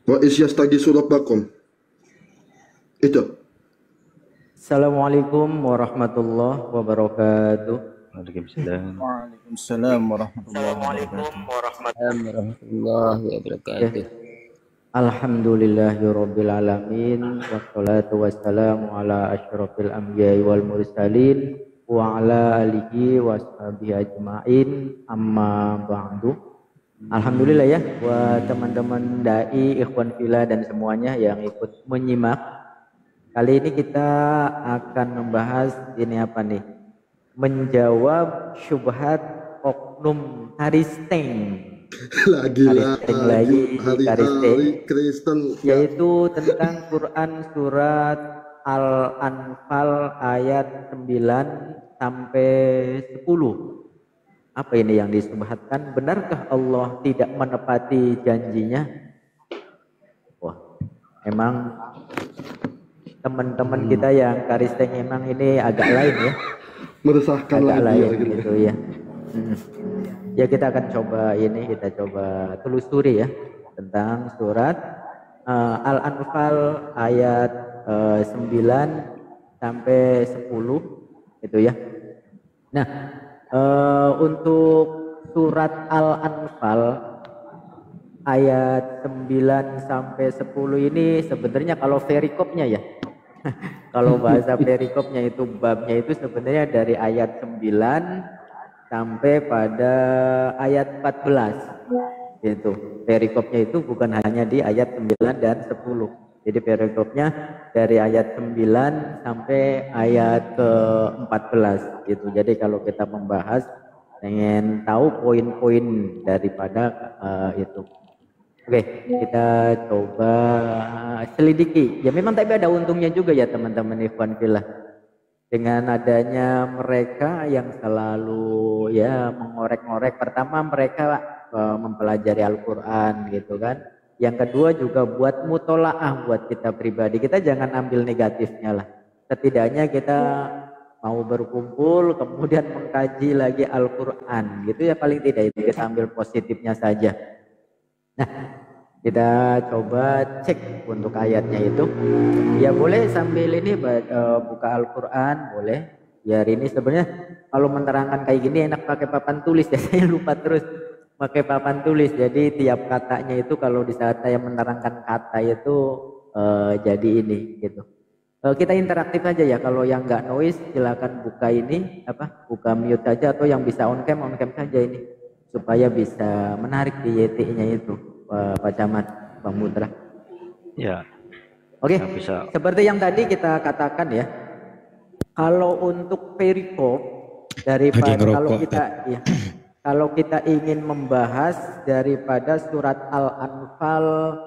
Wa isyastagisu rabbakum. Itu. Assalamualaikum warahmatullahi wabarakatuh. Waalaikumsalam. Waalaikumsalam warahmatullahi Assalamualaikum wabarakatuh. Warahmatullahi wabarakatuh. Alhamdulillahirabbil alamin wassalatu wassalamu ala asyrofil anbiya'i wal mursalin wa ala alihi washabihi ajmain amma ba'du. Alhamdulillah ya buat teman-teman dai, ikhwan fillah dan semuanya yang ikut menyimak. Kali ini kita akan membahas ini apa nih? Menjawab syubhat oknum Karisteng. Lagi Karisteng Kristen ya. Yaitu tentang Quran surat Al-Anfal ayat 9 sampai 10. Apa ini yang disubhatkan? Benarkah Allah tidak menepati janjinya? Wah, emang teman-teman kita yang Karisteng emang ini agak lain ya, Meresahkan agak lagi lain ya, gitu ya. Ya kita akan coba telusuri ya tentang surat Al-Anfal ayat 9 sampai 10 itu ya. Nah, untuk surat Al-Anfal ayat 9 sampai 10 ini sebenarnya kalau perikopnya ya. Kalau bahasa perikopnya itu babnya itu sebenarnya dari ayat 9 sampai pada ayat 14. Itu perikopnya itu bukan hanya di ayat 9 dan 10. Jadi perikopnya dari ayat 9 sampai ayat ke-14 gitu. Jadi kalau kita membahas pengen tahu poin-poin daripada itu. Oke, kita coba selidiki. Ya memang tapi ada untungnya juga ya teman-teman ikhwan fillah. Dengan adanya mereka yang selalu ya mengorek-ngorek. Pertama mereka mempelajari Al-Quran gitu kan. Yang kedua juga buat mutolaah buat kita pribadi. Kita jangan ambil negatifnya lah. Setidaknya kita mau berkumpul kemudian mengkaji lagi Al-Quran gitu ya, paling tidak itu kita ambil positifnya saja. Nah, kita coba cek untuk ayatnya itu. Ya boleh sambil ini buka Al-Quran boleh. Ya hari ini sebenarnya kalau menerangkan kayak gini enak pakai papan tulis ya. Saya lupa terus pakai papan tulis. Jadi tiap katanya itu kalau di saat saya menerangkan kata itu jadi ini gitu. Kita interaktif aja ya. Kalau yang nggak noise silakan buka ini buka mute saja, atau yang bisa on cam saja ini supaya bisa menarik di YT-nya itu. Pak Camat, Bang Putra. Ya. Oke, Bisa. seperti yang tadi kita katakan ya, kalau untuk perikop daripada kalau kita ingin membahas daripada surat Al-Anfal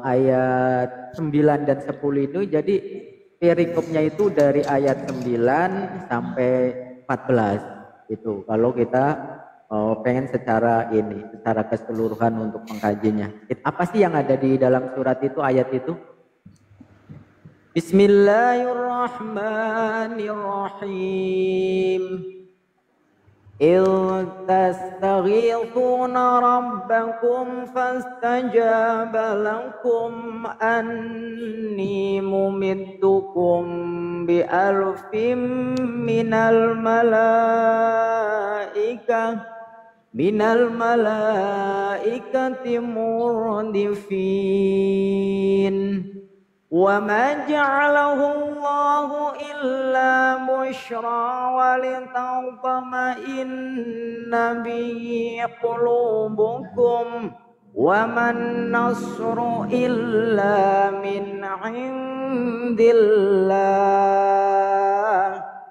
ayat 9 dan 10 itu, jadi perikopnya itu dari ayat 9 sampai 14 itu. Kalau kita pengen secara keseluruhan untuk mengkajinya. Apa sih yang ada di dalam surat itu, ayat itu? Bismillahirrahmanirrahim. Il tastaghithuna rabbakum fastajaba lakum anni mumiddukum bi alfin minal malaikati murdifin. Wa ma ja'alahu Allahu illa bushra wa litatma'inna bihi qulubukum wa man nasru illa min 'indillah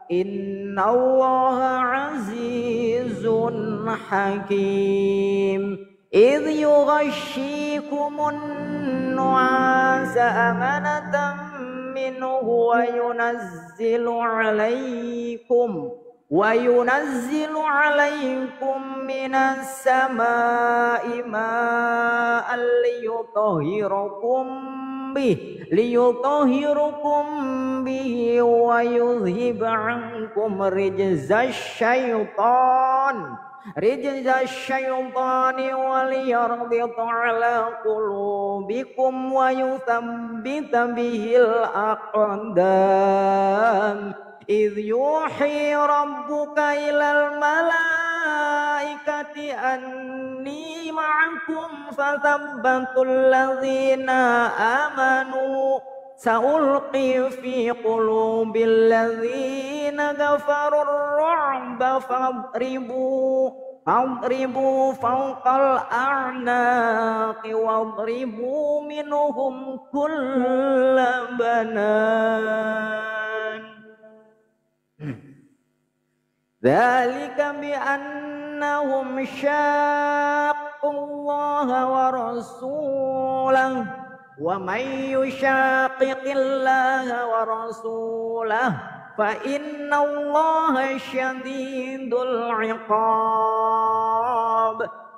innallaha 'azizun hakim. إذ يغشيكم النعاس أمنة منه وينزل عليكم من السماء ماء ليطهركم به ويذهب عنكم رجز الشيطان رجز الشيطان وليربط على قلوبكم ويثبت به الأقدام إذ يوحي ربك إلى الملائكة أني معكم فثبتوا الذين آمنوا سألقي في قلوب الذين كفروا الرعب فاضربوا فوق الأعناق واضربوا منهم كل بنان ذلك بأنهم شاقوا الله ورسوله ومن يشاقق الله ورسوله فإن الله شديد العقاب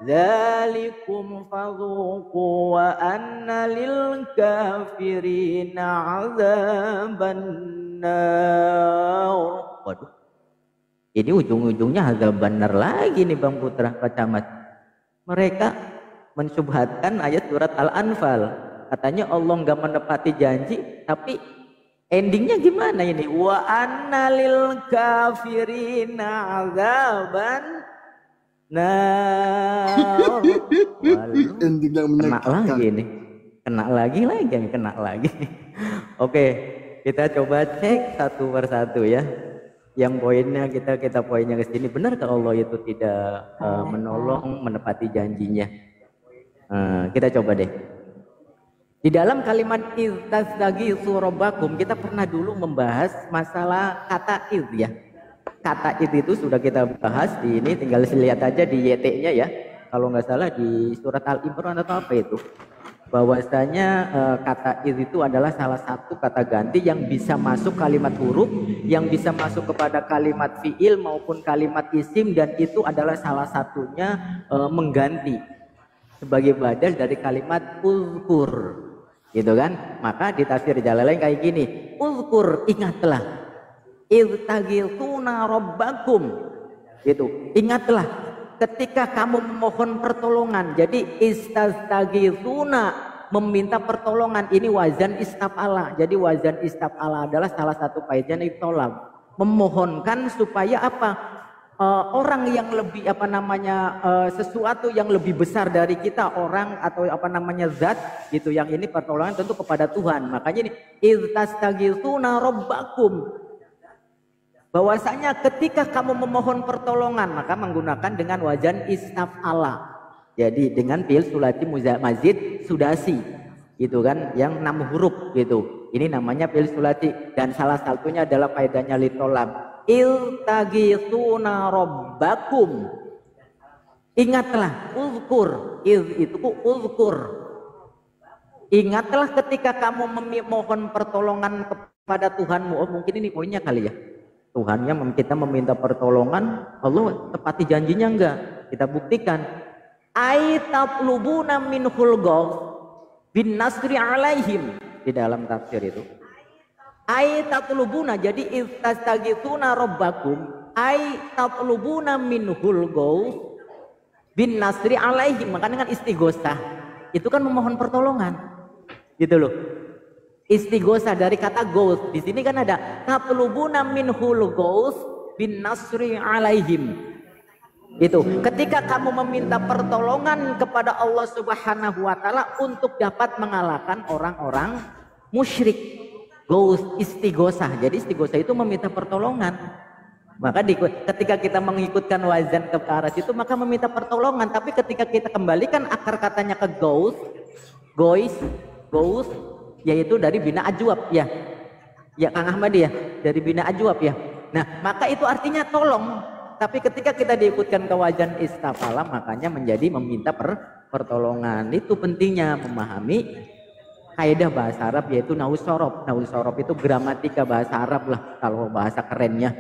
ذلكم فذوقوا وأن للكافرين عذاب النار. Waduh, ini ujung-ujungnya azab benar lagi nih Bang Putra, Pak Camat. Mereka mensubhatkan ayat surat Al-Anfal. Katanya Allah nggak menepati janji, tapi endingnya gimana ini? Wa anna lil kafirina azaban nar. Ending yang Kena menyakitkan. lagi nih. Kena lagi. Oke, kita coba cek satu persatu ya. Yang poinnya kita poinnya ke sini. Benar kalau Allah itu tidak menolong menepati janjinya? Kita coba deh. Di dalam kalimat istaghiitsu rabbakum kita pernah dulu membahas masalah kata id ya. Kata id itu sudah kita bahas di ini, tinggal lihat aja di YT-nya ya. Kalau nggak salah di surat Al-Imran atau apa itu. Bahwasanya kata id itu adalah salah satu kata ganti yang bisa masuk kalimat huruf, yang bisa masuk kepada kalimat fiil maupun kalimat isim, dan itu adalah salah satunya mengganti sebagai badal dari kalimat uzkur. Gitu kan? Maka di tafsir Jalalain kayak gini, uzkur, ingatlah, iztaghitsuna rabbakum, gitu, ingatlah ketika kamu memohon pertolongan. Jadi istaghitsuna, meminta pertolongan, ini wazan istaf'ala. Jadi wazan istaf'ala adalah salah satu faedahnya itu tolab, memohonkan supaya apa? Orang yang lebih sesuatu yang lebih besar dari kita, orang atau zat gitu, yang ini pertolongan tentu kepada Tuhan. Makanya ini istaghitsuna rabbakum, bahwasanya ketika kamu memohon pertolongan maka menggunakan dengan wazan istaf'ala. Jadi dengan fi'il sulati mazid sudasi gitu kan, yang 6 huruf gitu. Ini namanya fi'il sulati, dan salah satunya adalah faedahnya litolab. Iltaghitsuna rabbakum, ingatlah, uzkur, itu uzkur, ingatlah ketika kamu memohon pertolongan kepada Tuhanmu. Oh mungkin ini poinnya kali ya, Tuhannya kita meminta pertolongan, Allah tepati janjinya enggak? Kita buktikan. Aitatlubuna minhul ghawth bin nasri alaihim, di dalam tafsir itu. Tatlubuna, jadi istaghitsuna rabbakum tatlubuna minhul ghawth bin nasri alaihim. Maka dengan istighosah itu kan memohon pertolongan gitu loh. Istighosah dari kata ghawth, di sini kan ada tatlubuna minhul ghawth bin nasri alaihim. Itu ketika kamu meminta pertolongan kepada Allah Subhanahu wa taala untuk dapat mengalahkan orang-orang musyrik. Ghaus, istighosah. Jadi istighosah itu meminta pertolongan. Maka ketika kita mengikutkan wazan ke arah situ maka meminta pertolongan. Tapi ketika kita kembalikan akar katanya ke ghaus, yaitu dari bina ajwab ya. Ya Kang Ahmad ya, dari bina ajwab ya. Nah, maka itu artinya tolong. Tapi ketika kita diikutkan ke wazan istafala makanya menjadi meminta pertolongan. Itu pentingnya memahami kaidah bahasa Arab, yaitu nahwu shorof. Nahwu shorof itu gramatika bahasa Arab lah kalau bahasa kerennya.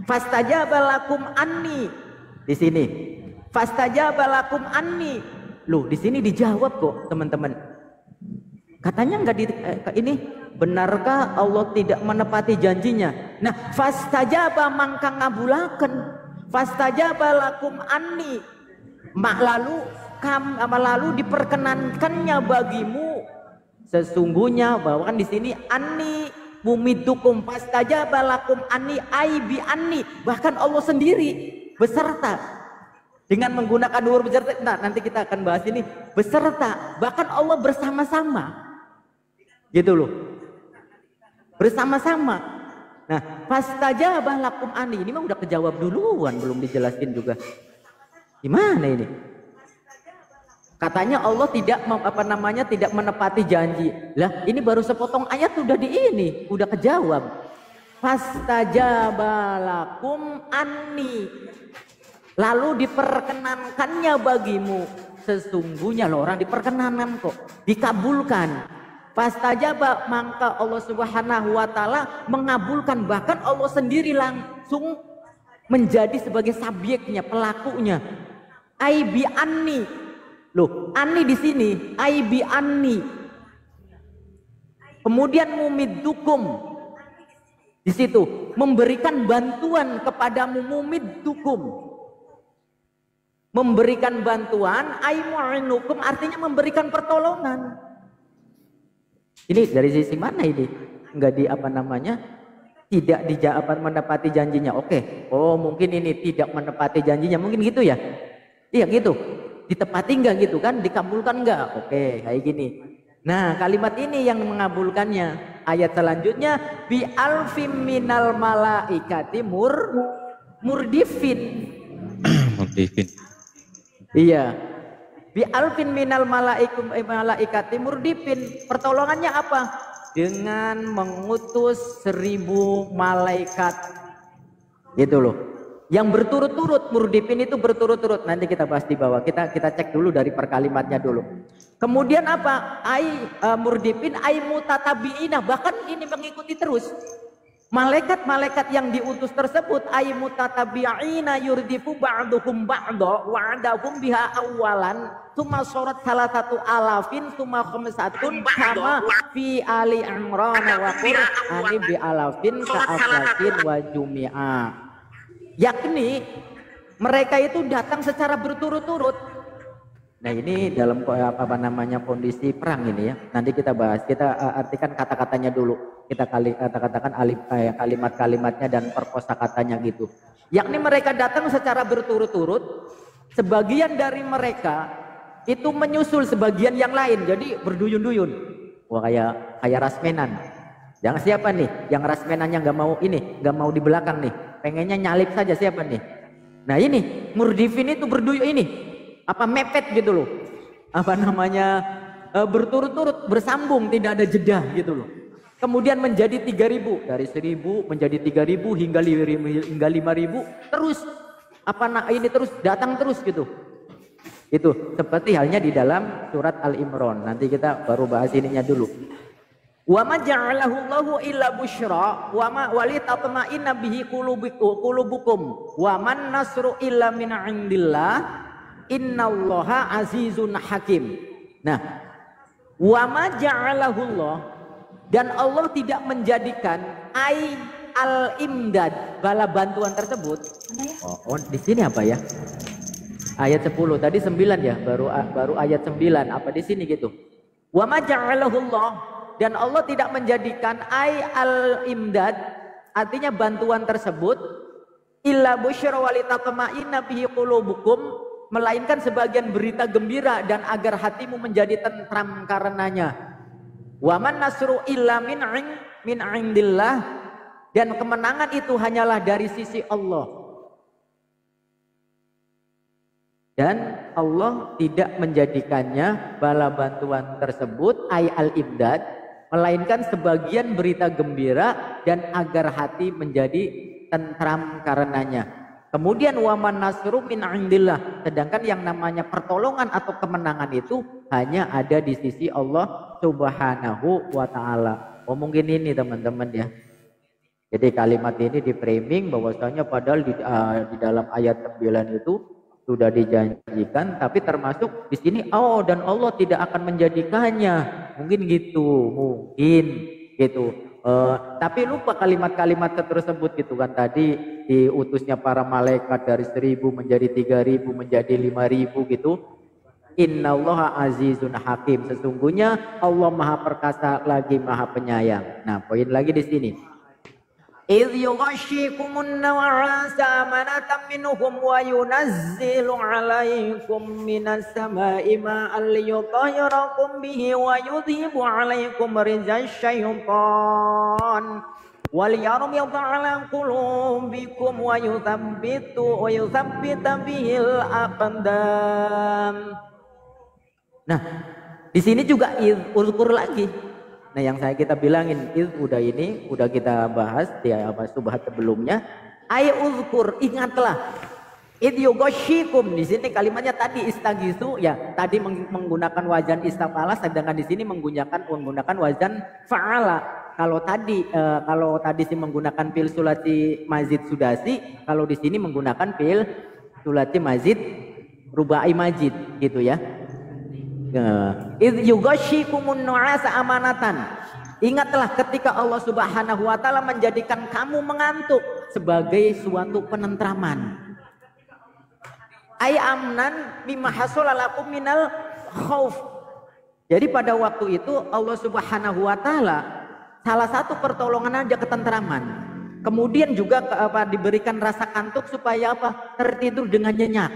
Fastajaba lakum anni, di sini fastajaba lakum anni. Loh, di sini dijawab kok teman-teman. Katanya enggak ini, benarkah Allah tidak menepati janjinya? Nah, fastajaba mangka ngabulaken. Fastajaba lakum anni. Lalu diperkenankannya bagimu sesungguhnya, bahwa kan di sini anni mumiddukum, fastajaba lakum anni ai bi anni, bahkan Allah sendiri beserta dengan menggunakan huruf beserta. Nah, nanti kita akan bahas ini beserta, bahkan Allah bersama-sama gitu loh, bersama-sama. Nah, fastajaba lakum anni ini mah udah kejawab duluan, belum dijelasin juga. Gimana ini? Katanya Allah tidak tidak menepati janji. Lah, ini baru sepotong ayat udah udah kejawab. Fastajaba lakum anni. Lalu diperkenankannya bagimu. Sesungguhnya loh, orang diperkenankan kok, dikabulkan. Fastajaba, maka Allah Subhanahu wa taala mengabulkan, bahkan Allah sendiri langsung menjadi sebagai subjeknya, pelakunya. Ai bi anni. Loh, anni di sini, ai bi anni. Kemudian mumiddukum. Di situ memberikan bantuan kepadamu, mumiddukum. Memberikan bantuan, ai mu'inukum artinya memberikan pertolongan. Ini dari sisi mana ini? Enggak tidak menepati janjinya. Oke. Oh, mungkin ini tidak menepati janjinya, mungkin gitu ya? Iya gitu. Ditepati enggak gitu kan, dikabulkan enggak? Oke, kayak gini. Nah, kalimat ini yang mengabulkannya. Ayat selanjutnya, bi alfim minal malaikati murdifin. Murdifin. Iya. Bi alfin minal malaikati murdifin. Pertolongannya apa? Dengan mengutus 1000 malaikat. Gitu loh. Yang berturut-turut, murdifin itu berturut-turut. Nanti kita bahas di bawah. Kita cek dulu dari perkalimatnya dulu. Kemudian apa? Murdifin ai mutatabiina, bahkan ini mengikuti terus. Malaikat-malaikat yang diutus tersebut ai mutatabiina yurdifu ba'duhum ba'da wa'adahum biha awalan tsumma surat salah satu alafin tsumma khamsatun kama fi ali imran wa qur'ani bi alafin ka'afatin wa jumi'a. Yakni mereka itu datang secara berturut-turut. Nah, ini dalam kondisi perang ini ya. Nanti kita bahas, kita artikan kata-katanya dulu. Kita katakan kalimat-kalimatnya dan perkosakatanya gitu. Yakni mereka datang secara berturut-turut. Sebagian dari mereka itu menyusul sebagian yang lain. Jadi berduyun-duyun. Wah, kayak rasmenan. Yang siapa nih? Yang rasmenannya nggak mau di belakang nih. Pengennya nyalip saja, siapa nih? Nah, ini murdifin itu berduyun ini. Mepet gitu loh. Berturut-turut, bersambung, tidak ada jeda gitu loh. Kemudian menjadi 3000, dari 1000 menjadi 3000 hingga 5000, terus ini terus datang terus gitu. Itu seperti halnya di dalam surat Al-Imran. Nanti kita baru bahas ininya dulu. Wa ma ja'alahu Allahu illa busyra wa ma walitatma'inna bihi qulubukum wa man nasru illa min 'indillah innallaha azizun hakim. Nah, wa ma ja'alahu Allah, dan Allah tidak menjadikan al-imdad, bala bantuan tersebut. Oh, di sini apa ya? Ayat 10, tadi 9 ya, baru ayat 9, apa di sini gitu. Wa ma ja'alahu Allah, dan Allah tidak menjadikan al-imdad, artinya bantuan tersebut, illa busyra walitatma'inna bihi qulubukum, melainkan sebagian berita gembira dan agar hatimu menjadi tentram karenanya. Wa man nasru illa min 'indillah, dan kemenangan itu hanyalah dari sisi Allah. Dan Allah tidak menjadikannya bala bantuan tersebut al-imdad, melainkan sebagian berita gembira dan agar hati menjadi tentram karenanya. Kemudian waman nasru min 'indillah, sedangkan yang namanya pertolongan atau kemenangan itu hanya ada di sisi Allah Subhanahu wa taala. Oh, mungkin ini teman-teman ya. Jadi kalimat ini di framing bahwasanya padahal di dalam ayat 9 itu sudah dijanjikan, tapi termasuk di sini dan Allah tidak akan menjadikannya. Mungkin gitu. Tapi lupa kalimat-kalimat tersebut gitu kan. Tadi diutusnya para malaikat dari 1000 menjadi 3000 menjadi 5000 gitu. Innallaha azizun hakim. Sesungguhnya Allah Maha Perkasa lagi Maha Penyayang. Nah, poin lagi di sini. إذ يغشيكم النعاس أمنة منهم وينزل عليكم من السماء ماء ليطهركم به ويذهب عليكم رجز الشيطان وليربط على قلوبكم ويثبت به الأقدام. Nah, di sini juga uzkur lagi. Nah, yang kita bilangin udah kita bahas di subhat sebelumnya. Uzkur, ingatlah. Id yughashikum, di sini kalimatnya tadi istagisu ya, tadi menggunakan wazan istafala, sedangkan di sini menggunakan wazan fa'ala. Kalau tadi sih menggunakan fil sulati mazid sudasi, kalau di sini menggunakan fil sulati mazid rubai majid gitu ya. Idh yughashikumun nu'asa amanatan. Ingatlah ketika Allah Subhanahu wa taala menjadikan kamu mengantuk sebagai suatu penentraman. Ay amnan mimma hasala lakum minal khauf. Jadi pada waktu itu Allah Subhanahu wa taala salah satu pertolongan aja ketentraman. Kemudian juga diberikan rasa kantuk supaya tertidur dengan nyenyak.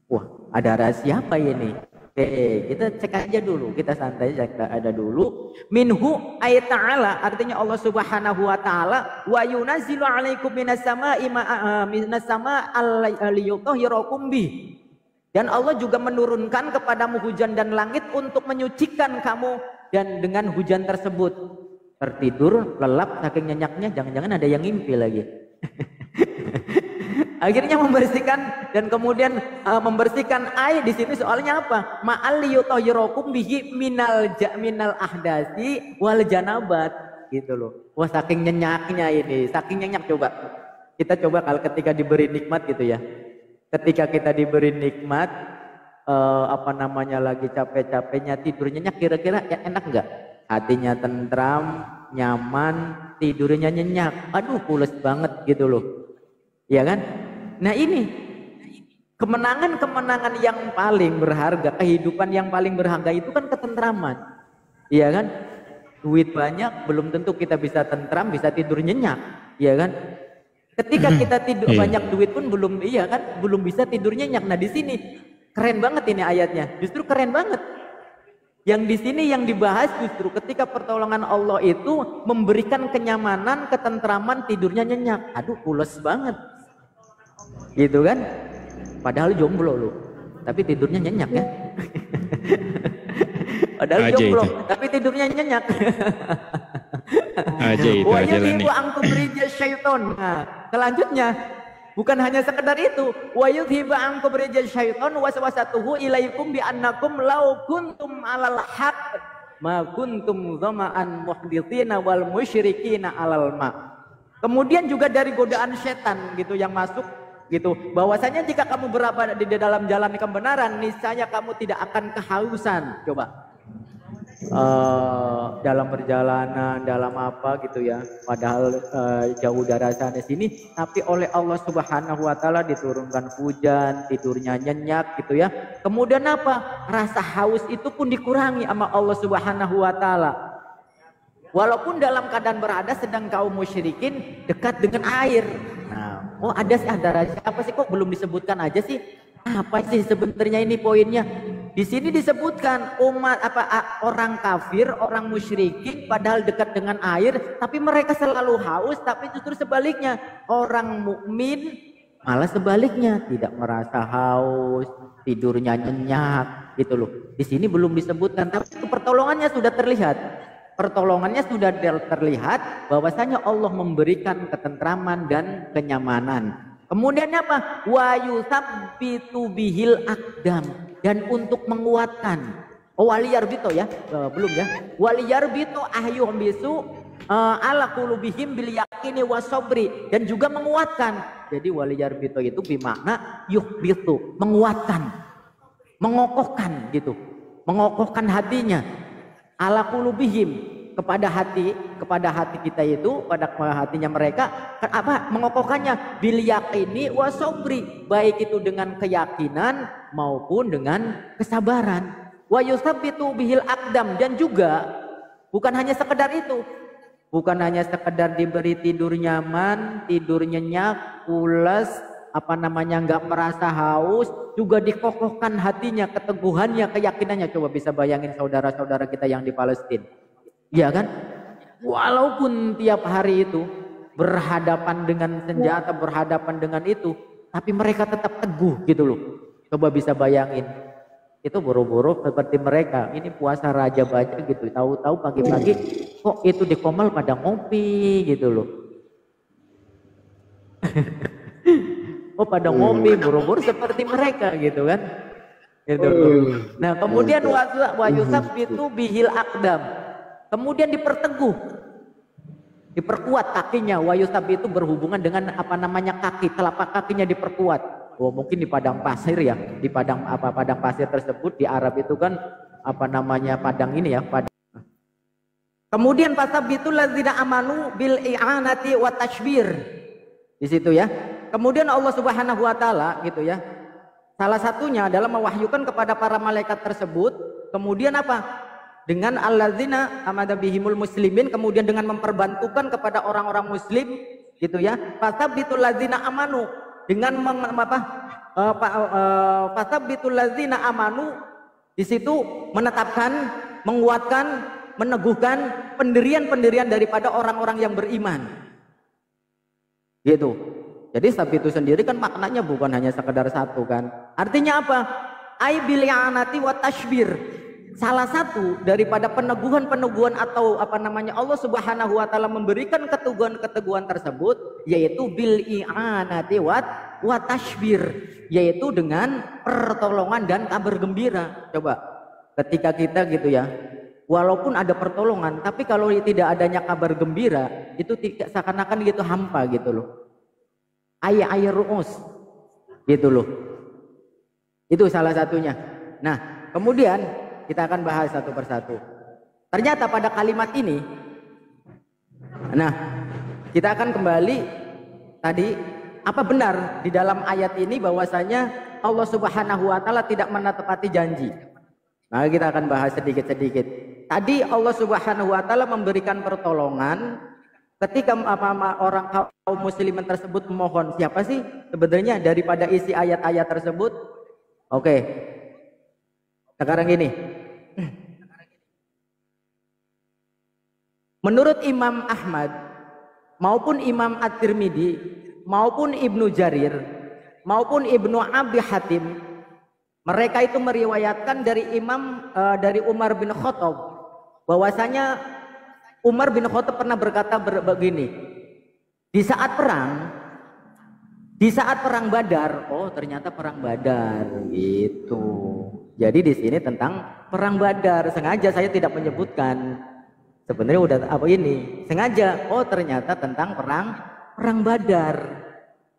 Wah, ada rahasia apa ini? Oke, kita cek aja dulu, kita santai ada dulu. Minhu ay ta'ala, artinya Allah Subhanahu wa taala, wa yunazzilu 'alaikum minas sama'i minas sama'i liyutahhirakum bi. Dan Allah juga menurunkan kepadamu hujan dan langit untuk menyucikan kamu dan dengan hujan tersebut. Tertidur, lelap saking nyenyaknya, jangan-jangan ada yang ngimpi lagi. Akhirnya membersihkan dan kemudian membersihkan air di sini soalnya apa? Ma'al liyutahhirakum bihi minal ahdasi wal janabat gitu loh. Wah, saking nyenyaknya ini, saking nyenyak coba. Kita coba kalau ketika diberi nikmat gitu ya. Ketika kita diberi nikmat lagi capek-capeknya tidur nyenyak, kira-kira ya enak enggak? Hatinya tentram, nyaman, tidurnya nyenyak. Aduh, pules banget gitu loh. Ya kan? Nah, ini kemenangan yang paling berharga, kehidupan yang paling berharga itu kan ketentraman. Iya kan? Duit banyak belum tentu kita bisa tentram, bisa tidur nyenyak. Iya kan? Ketika kita tidur banyak duit pun belum bisa tidur nyenyak. Nah, di sini keren banget ini ayatnya. Justru keren banget. Yang di sini yang dibahas justru ketika pertolongan Allah itu memberikan kenyamanan, ketentraman, tidurnya nyenyak. Aduh, pules banget. Gitu kan? Padahal jomblo lu, tapi tidurnya nyenyak ya. Padahal aja jomblo, itu. tapi tidurnya nyenyak. Aja itu aja lah nih. Nah, selanjutnya bukan hanya sekedar itu. Wa yudhibu ankum rijal syaiton waswasatuhu ilaikum bi annakum law kuntum 'alal haqq ma kuntum dhama'an muhdithina wal musyrikina 'alal ma. Kemudian juga dari godaan setan gitu yang masuk gitu, bahwasanya jika kamu berada di dalam jalan kebenaran, niscaya kamu tidak akan kehausan. Coba dalam perjalanan, dalam apa gitu ya, padahal jauh dari sana sini, tapi oleh Allah Subhanahu wa taala diturunkan hujan, tidurnya nyenyak gitu ya. Kemudian apa? Rasa haus itu pun dikurangi sama Allah Subhanahu wa taala. Walaupun dalam keadaan berada sedang kaum musyrikin dekat dengan air. Nah, ada rahasia apa sih kok belum disebutkan aja sih? Apa sih sebenarnya ini poinnya? Di sini disebutkan orang kafir, orang musyrikin padahal dekat dengan air, tapi mereka selalu haus, tapi justru sebaliknya orang mukmin malah sebaliknya tidak merasa haus, tidurnya nyenyak gitu loh. Di sini belum disebutkan, tapi pertolongannya sudah terlihat. Pertolongannya sudah terlihat bahwasanya Allah memberikan ketentraman dan kenyamanan. Kemudian apa? Wa yusabbitu bihil aqdam, dan untuk menguatkan. Waliyarbito ya, belum ya. Waliyarbito ahyuhum bisu ala qulubihim bil yaqini wasobri, dan juga menguatkan. Jadi waliyarbito itu bermakna yuhbitu, menguatkan, mengokohkan gitu. Mengokohkan hatinya. Ala qulubihim, kepada hati kita itu, pada hatinya mereka apa mengokohkannya bil yaqini wa sabri, baik itu dengan keyakinan maupun dengan kesabaran. Wa yusabbitu bihil aqdam, dan juga bukan hanya sekedar itu, bukan hanya sekedar diberi tidur nyaman, tidur nyenyak, pulas, nggak merasa haus, juga dikokohkan hatinya, keteguhannya, keyakinannya. Coba bisa bayangin saudara-saudara kita yang di Palestina, ya kan? Walaupun tiap hari itu berhadapan dengan senjata, berhadapan dengan itu, tapi mereka tetap teguh gitu loh. Coba bisa bayangin, itu buru-buru seperti mereka ini puasa raja baca gitu, tahu-tahu pagi-pagi kok itu di Komal pada ngopi gitu loh. Oh pada ngopi buru-buru seperti mereka gitu kan, gitu. Nah kemudian wa yusabbitu bihil aqdam, kemudian diperteguh, diperkuat kakinya. Wa yusabbitu berhubungan dengan kaki, telapak kakinya diperkuat. Oh mungkin di padang pasir ya, di padang pasir tersebut di Arab itu kan padang ini ya, padang. Kemudian fasabbitul ladzina amanu bil i'anati wa tashbir, di situ ya. Kemudian Allah Subhanahu wa taala gitu ya, salah satunya adalah mewahyukan kepada para malaikat tersebut, kemudian apa? Dengan alladzina amada bihimul muslimin, kemudian dengan memperbantukan kepada orang-orang muslim gitu ya. Fasabbitul ladzina amanu, dengan fasabbitul ladzina amanu, di situ menetapkan, menguatkan, meneguhkan pendirian-pendirian daripada orang-orang yang beriman. Gitu. Jadi sabit itu sendiri kan maknanya bukan hanya sekedar satu kan. Artinya apa? Ai bil i'anati wa tashbir. Salah satu daripada peneguhan-peneguhan atau Allah Subhanahu wa taala memberikan keteguhan-keteguhan tersebut yaitu bil i'anati wa tashbir, yaitu dengan pertolongan dan kabar gembira. Coba ketika kita gitu ya, walaupun ada pertolongan tapi kalau tidak adanya kabar gembira itu seakan-akan gitu hampa gitu loh. Ayah ru'us gitu loh. Itu salah satunya. Nah kemudian kita akan bahas satu persatu. Ternyata pada kalimat ini, nah kita akan kembali tadi, apa benar di dalam ayat ini bahwasanya Allah Subhanahu wa taala tidak menepati janji. Nah kita akan bahas sedikit-sedikit. Tadi Allah Subhanahu wa taala memberikan pertolongan ketika orang kaum muslimin tersebut memohon. Siapa sih sebenarnya daripada isi ayat-ayat tersebut? Oke. Sekarang gini. Menurut Imam Ahmad maupun Imam At-Tirmidzi maupun Ibnu Jarir maupun Ibnu Abi Hatim, mereka itu meriwayatkan dari dari Umar bin Khattab bahwasanya Umar bin Khattab pernah berkata begini, di saat perang Badar. Oh ternyata perang Badar gitu. Jadi di sini tentang perang Badar, sengaja saya tidak menyebutkan. Sebenarnya udah sengaja. Oh ternyata tentang perang Badar.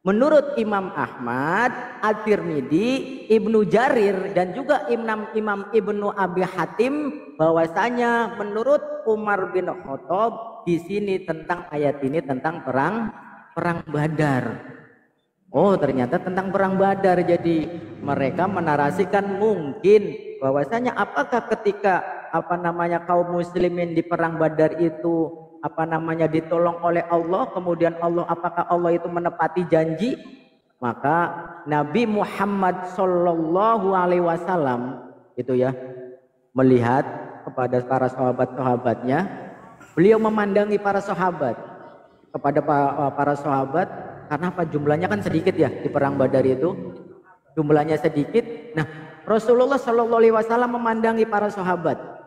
Menurut Imam Ahmad, At-Tirmidzi, Ibnu Jarir dan juga Imam Ibnu Abi Hatim bahwasanya menurut Umar bin Khattab di sini tentang ayat ini tentang perang Badar. Oh ternyata tentang perang Badar. Jadi mereka menarasikan mungkin bahwasanya apakah ketika kaum muslimin di perang Badar itu ditolong oleh Allah, kemudian apakah Allah itu menepati janji? Maka Nabi Muhammad Shallallahu Alaihi Wasallam itu ya melihat kepada para sahabat-sahabatnya, beliau memandangi para sahabat, kepada para sahabat, karena jumlahnya kan sedikit ya di perang Badar itu, jumlahnya sedikit. Nah Rasulullah Shallallahu Alaihi Wasallam memandangi para sahabat.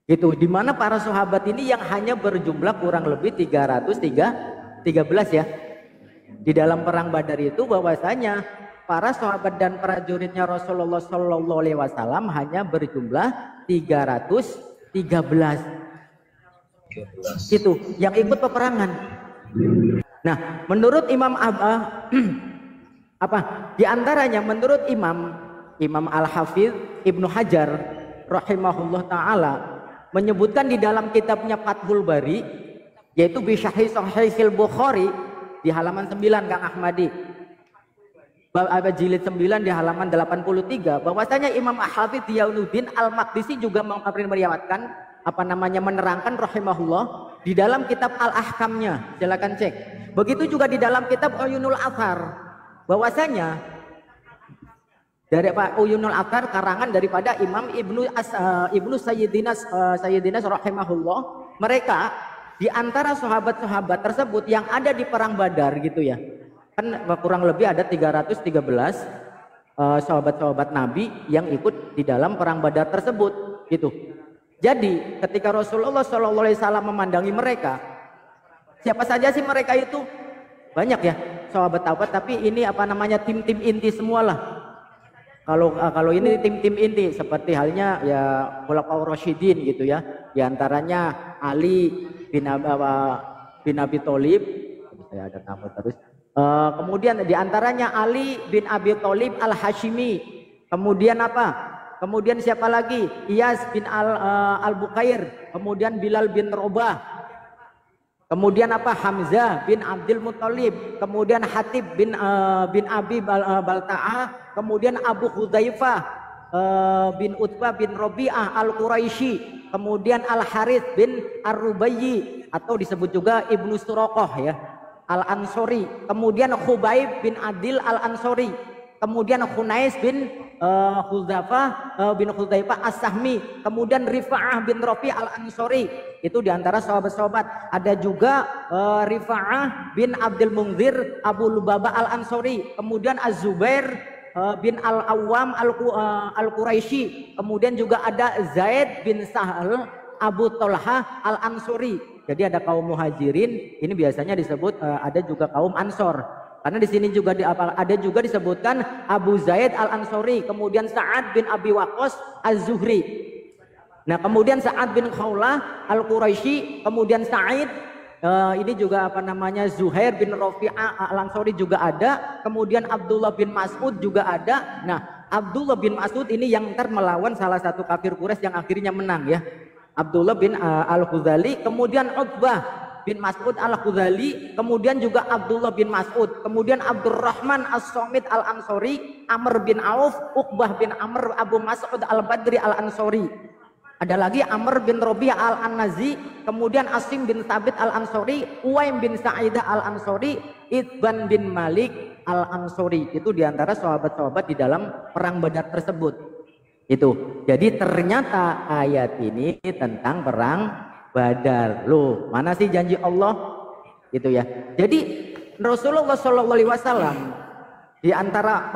Gitu, di mana para sahabat ini yang hanya berjumlah kurang lebih 313 ya. Di dalam perang Badar itu bahwasanya para sahabat dan prajuritnya Rasulullah Shallallahu Alaihi Wasallam hanya berjumlah 313. Itu yang ikut peperangan. Nah, menurut Imam di antaranya menurut Imam Al-Hafidz Ibnu Hajar rahimahullah taala, menyebutkan di dalam kitabnya Fathul Bari, yaitu bi Syarhi Sahihil Bukhari di halaman 9 Kang Ahmadi. Jilid 9 di halaman 83 bahwasanya Imam Hafidz Ziyauddin Al-Maqdisi juga meriwayatkan menerangkan rahimahullah di dalam kitab Al-Ahkamnya, silakan cek. Begitu juga di dalam kitab Uyunul Athar bahwasanya dari Uyunul Athar karangan daripada Imam Ibnu Sayyidinas rahimahullah, mereka di antara sahabat-sahabat tersebut yang ada di perang Badar gitu ya. Kan kurang lebih ada 313 sahabat-sahabat Nabi yang ikut di dalam perang Badar tersebut gitu. Jadi ketika Rasulullah SAW memandangi mereka, siapa saja sih mereka itu? Banyak ya sahabat-sahabat, tapi ini tim-tim inti semualah. Kalau ini tim-tim inti seperti halnya ya Khulafaur Rasyidin gitu ya. Di antaranya Ali bin Abi Thalib, saya ada nama terus. Kemudian di antaranya Ali bin Abi Thalib Al-Hashimi. Kemudian Kemudian siapa lagi? Iyas bin Al-Bukair. Kemudian Bilal bin Robah. Kemudian Hamzah bin Abdul Muthalib. Kemudian Hatib bin Abi Balta'ah. Kemudian Abu Hudzaifah bin Utbah bin Rabi'ah Al-Quraisy. Kemudian Al-Harith bin Ar-Rubayyi atau disebut juga Ibnu Suraqah ya, Al-Ansori. Kemudian Khubaib bin Adil Al-Ansori. Kemudian Khunais bin Hudzaifah As-Sahmi. Kemudian Rifa'ah bin Rafi Al-Ansori. Itu diantara sahabat-sahabat. Ada juga Rifa'ah bin Abdul Munzir Abu Lubabah Al-Ansori. Kemudian Az-Zubair bin Al-Awwam Al-Quraisy. Kemudian juga ada Zaid bin Sahal Abu Tolha Al-Ansori. Jadi ada kaum muhajirin, ini biasanya disebut ada juga kaum ansor. Karena di sini juga ada juga disebutkan Abu Zaid Al-Ansori, kemudian Sa'ad bin Abi Waqqas Az-Zuhri. Nah, kemudian Sa'ad bin Khawlah Al-Quraisy, kemudian Sa'id ini juga Zuhair bin Rafi'ah Al-Ansori juga ada, kemudian Abdullah bin Mas'ud juga ada. Nah, Abdullah bin Mas'ud ini yang melawan salah satu kafir Quraisy yang akhirnya menang ya. Abdullah bin Al-Khuzali, kemudian Utbah bin Mas'ud Al-Khuzali, kemudian juga Abdullah bin Mas'ud, kemudian Abdurrahman As-Somit Al-Ansori, Amr bin Auf, Uqbah bin Amr Abu Mas'ud Al-Badri Al-Ansori. Ada lagi Amr bin Robi'ah Al-An-Nazi, kemudian Asim bin Thabit Al-Ansori, Uwaim bin Sa'idah Al-Ansori, Itban bin Malik Al-Ansori. Itu diantara sahabat-sahabat di dalam perang Badar tersebut. Itu. Jadi ternyata ayat ini tentang perang Badar. Loh, mana sih janji Allah? Gitu ya. Jadi Rasulullah SAW di antara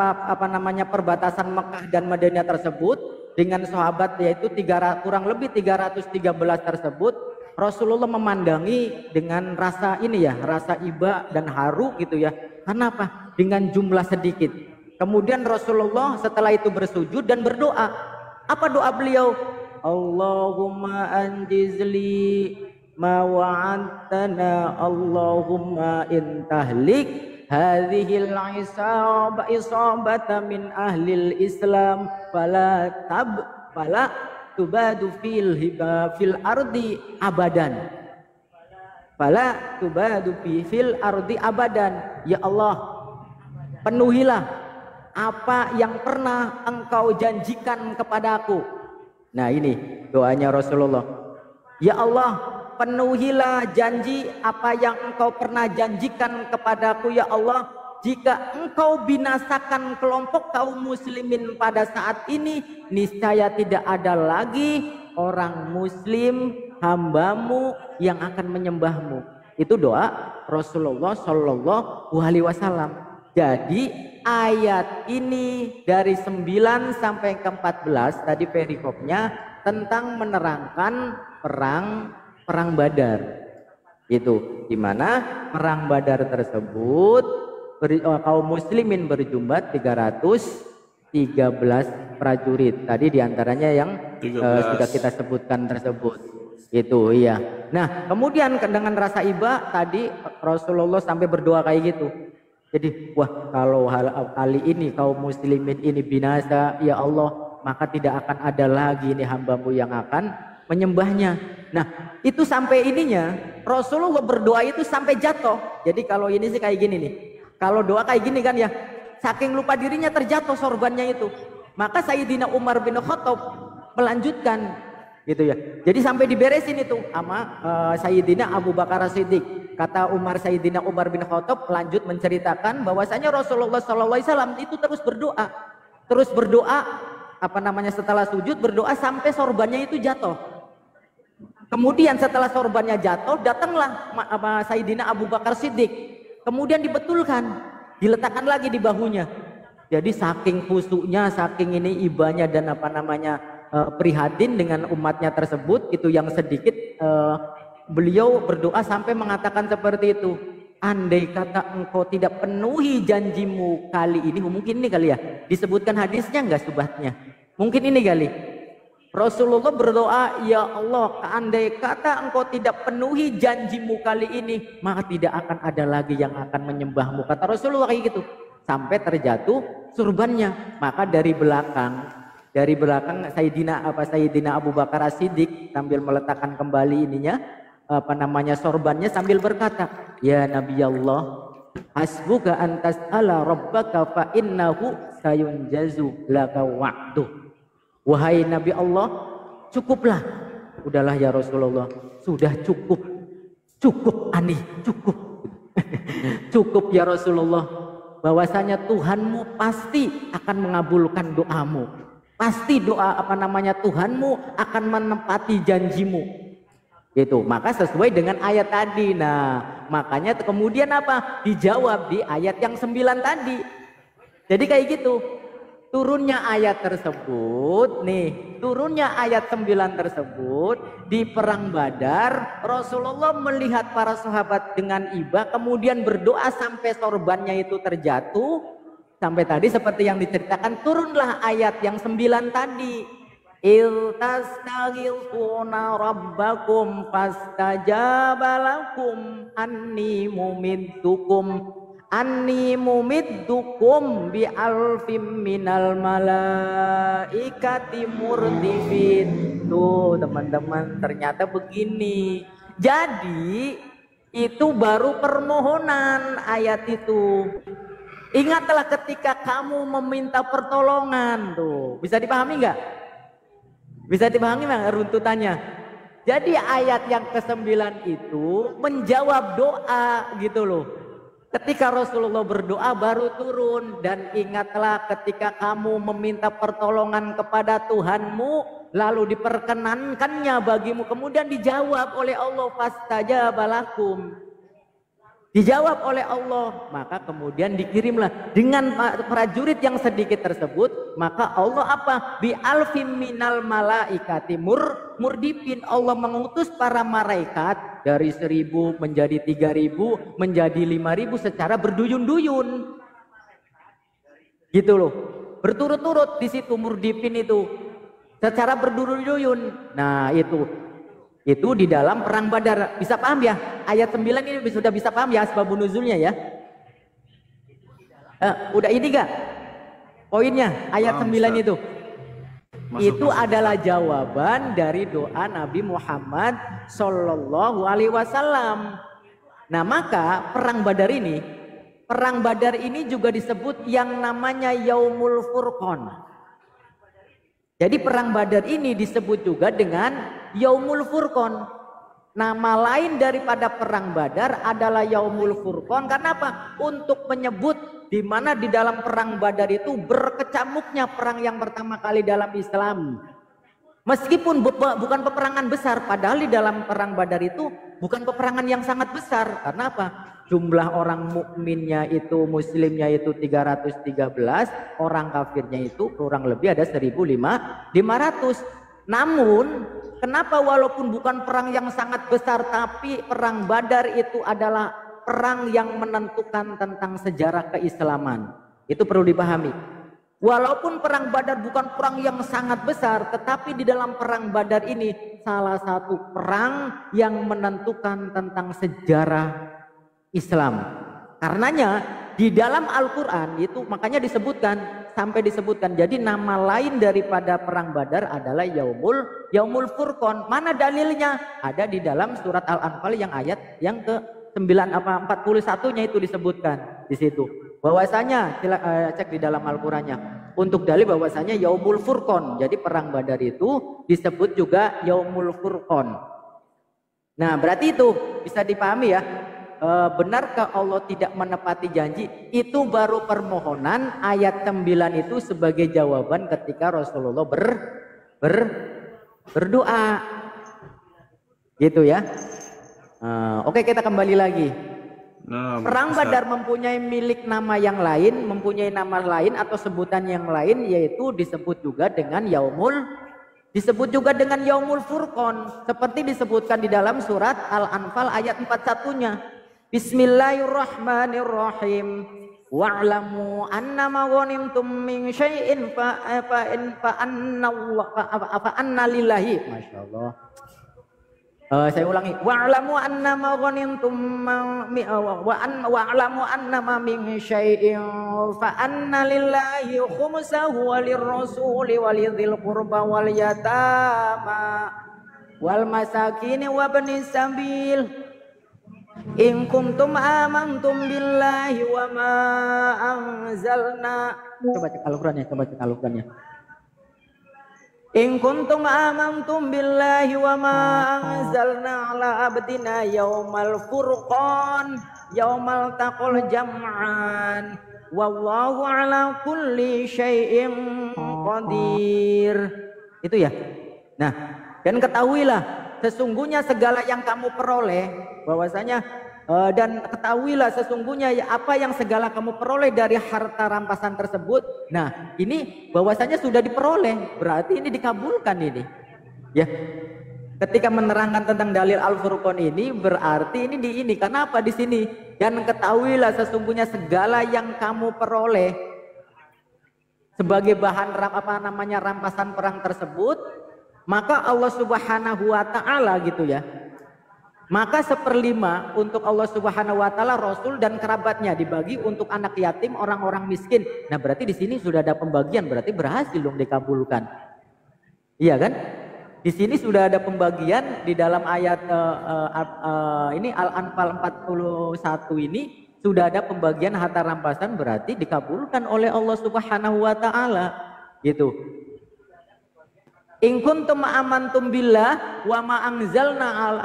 perbatasan Mekah dan Madinah tersebut dengan sahabat yaitu kurang lebih 313 tersebut, Rasulullah memandangi dengan rasa rasa iba dan haru gitu ya. Kenapa? Dengan jumlah sedikit. Kemudian Rasulullah setelah itu bersujud dan berdoa. Apa doa beliau? Allahumma anjizli ma wa'adtana, Allahumma intahlik hadhil isabata min ahlil Islam fala tubadu fil ardi abadan. Fala tubadu fil ardi abadan. Ya Allah, penuhilah apa yang pernah engkau janjikan kepadaku. Nah, ini doanya Rasulullah. Ya Allah, penuhilah janji apa yang engkau pernah janjikan kepadaku ya Allah. Jika engkau binasakan kelompok kaum muslimin pada saat ini, niscaya tidak ada lagi orang muslim hambamu yang akan menyembahmu. Itu doa Rasulullah Shallallahu Alaihi Wasallam. Jadi ayat ini dari 9 sampai ke 14 tadi perikopnya tentang menerangkan perang Badar. Itu dimana perang Badar tersebut kaum muslimin berjumlah 313 prajurit. Tadi diantaranya yang sudah kita sebutkan tersebut. Itu iya. Nah, kemudian dengan rasa iba tadi Rasulullah sampai berdoa kayak gitu. Jadi wah, kalau kali ini kaum muslimin ini binasa ya Allah, maka tidak akan ada lagi ini hambamu yang akan menyembahnya. Nah, itu sampai ininya Rasulullah berdoa itu sampai jatuh. Jadi kalau ini sih kayak gini nih. Kalau doa kayak gini kan ya, saking lupa dirinya terjatuh sorbannya itu. Maka Sayyidina Umar bin Khattab melanjutkan gitu ya. Jadi sampai diberesin itu sama Sayyidina Abu Bakar Siddiq. Kata Sayyidina Umar bin Khattab lanjut menceritakan bahwasanya Rasulullah SAW itu terus berdoa setelah sujud berdoa sampai sorbannya itu jatuh. Kemudian setelah sorbannya jatuh, datanglah Sayyidina Abu Bakar Siddiq. Kemudian dibetulkan, diletakkan lagi di bahunya. Jadi saking khusyuknya, saking ini ibanya dan prihatin dengan umatnya tersebut, itu yang sedikit beliau berdoa sampai mengatakan seperti itu. Andai kata engkau tidak penuhi janjimu kali ini, mungkin ini kali ya, disebutkan hadisnya enggak subhatnya. Mungkin ini kali. Rasulullah berdoa, ya Allah, andai kata engkau tidak penuhi janjimu kali ini, maka tidak akan ada lagi yang akan menyembahmu. Kata Rasulullah kayak gitu. Sampai terjatuh surbannya. Maka dari belakang Sayyidina Abu Bakar As-Siddiq sambil meletakkan kembali sorbannya sambil berkata, ya Nabi Allah, hasbuka antas ala rabbaka fa innahu sayunjazu laka wa'duh. Wahai Nabi Allah, cukuplah. Udahlah ya Rasulullah, sudah cukup Ani, cukup. Cukup ya Rasulullah, bahwasanya Tuhanmu pasti akan mengabulkan doamu. Pasti Tuhanmu akan menepati janjimu. Itu, maka sesuai dengan ayat tadi. Nah, makanya kemudian dijawab di ayat yang 9 tadi. Jadi kayak gitu. Turunnya ayat 9 tersebut di perang Badar. Rasulullah melihat para sahabat dengan iba, kemudian berdoa sampai sorbannya itu terjatuh. Sampai tadi seperti yang diceritakan, turunlah ayat yang 9 tadi. Iltastaghithuna rabbakum fastajaba lakum anni mumiddukum bi alfim minal malaikati murdifin. Tuh teman-teman, ternyata begini. Jadi itu baru permohonan ayat itu. Ingatlah ketika kamu meminta pertolongan. Tuh, bisa dipahami nggak? Bisa dipahami nggak runtutannya? Jadi ayat yang ke-9 itu menjawab doa gitu loh. Ketika Rasulullah berdoa baru turun, dan ingatlah ketika kamu meminta pertolongan kepada Tuhanmu lalu diperkenankannya bagimu, kemudian dijawab oleh Allah, fastajaba lakum. Dijawab oleh Allah, maka kemudian dikirimlah dengan prajurit yang sedikit tersebut, maka Allah bi alfim minal malaikati murdipin. Allah mengutus para malaikat dari 1000 menjadi 3000 menjadi 5000 secara berduyun-duyun. Gitu loh. Berturut-turut di situ murdipin itu. Secara berduyun-duyun. Nah, itu di dalam perang Badar. Bisa paham ya? Ayat 9 ini sudah bisa paham ya asbabun nuzulnya ya? Udah ini gak? Poinnya ayat 9 itu. Itu adalah jawaban dari doa Nabi Muhammad Sallallahu Alaihi Wasallam. Nah, maka perang Badar ini juga disebut yang namanya Yaumul Furqan. Jadi perang Badar ini disebut juga dengan Yaumul Furqan. Nama lain daripada perang Badar adalah Yaumul Furqan. Karena apa? Untuk menyebut di mana di dalam perang Badar itu berkecamuknya perang yang pertama kali dalam Islam. Meskipun bukan peperangan besar, padahal di dalam perang Badar itu bukan peperangan yang sangat besar. Karena apa? Jumlah orang mukminnya itu, muslimnya itu 313, orang kafirnya itu kurang lebih ada 1.500. Namun, kenapa walaupun bukan perang yang sangat besar, tapi perang Badar itu adalah perang yang menentukan tentang sejarah keislaman. Itu perlu dipahami. Walaupun perang Badar bukan perang yang sangat besar, tetapi di dalam perang Badar ini salah satu perang yang menentukan tentang sejarah Islam. Karenanya di dalam Al-Quran itu makanya disebutkan sampai disebutkan. Jadi nama lain daripada perang Badar adalah Yaumul Furqan. Mana dalilnya? Ada di dalam surat Al-Anfal yang ayat yang ke 41-nya itu disebutkan di situ. Bahwasanya cek di dalam Al-Qur'annya untuk dalil bahwasanya Yaumul Furqan. Jadi perang Badar itu disebut juga Yaumul Furqan. Nah, berarti itu bisa dipahami ya. Benarkah Allah tidak menepati janji? Itu baru permohonan. Ayat 9 itu sebagai jawaban ketika Rasulullah berdoa. Gitu ya. Oke, kita kembali lagi. Perang Badar mempunyai milik nama yang lain, mempunyai nama lain atau sebutan yang lain, yaitu disebut juga dengan Yaumul Furqan, seperti disebutkan di dalam surat Al-Anfal ayat 41-nya. Bismillahirrahmanirrahim. Wa'lamu annama ghanimtum min syai'in fa anna lillahi. Masyaallah. Saya ulangi. Wa'lamu annama ghanimtum wa'lamu annama min syai'in fa anna lillahi khumsahu walirrasuli walidhil qurba wal yatama wal masakin wa ibnis sabil in kuntum amantum billahi wa ma anzalna. Coba cek Al-Qur'annya, In kuntum amantum billahi wa ma anzalna ala abdina yaumal furqan yaumal taqal jam'an wallahu ala kulli syai'in qadir. Itu ya. Nah, dan ketahuilah sesungguhnya segala yang kamu peroleh bahwasanya dan ketahuilah sesungguhnya apa yang segala kamu peroleh dari harta rampasan tersebut. Nah, ini bahwasanya sudah diperoleh, berarti ini dikabulkan ini. Ya. Ketika menerangkan tentang dalil Al-Furqan ini berarti ini kenapa di sini? Dan ketahuilah sesungguhnya segala yang kamu peroleh sebagai bahan rampasan perang tersebut, maka Allah Subhanahu wa taala gitu ya. Maka 1/5 untuk Allah Subhanahu wa taala, Rasul dan kerabatnya dibagi untuk anak yatim, orang-orang miskin. Nah, berarti di sini sudah ada pembagian, berarti berhasil dong dikabulkan. Iya kan? Di sini sudah ada pembagian di dalam ayat ini Al-Anfal 41 ini sudah ada pembagian harta rampasan, berarti dikabulkan oleh Allah Subhanahu wa taala. Gitu. In kuntum amantum billah wa ma anzalna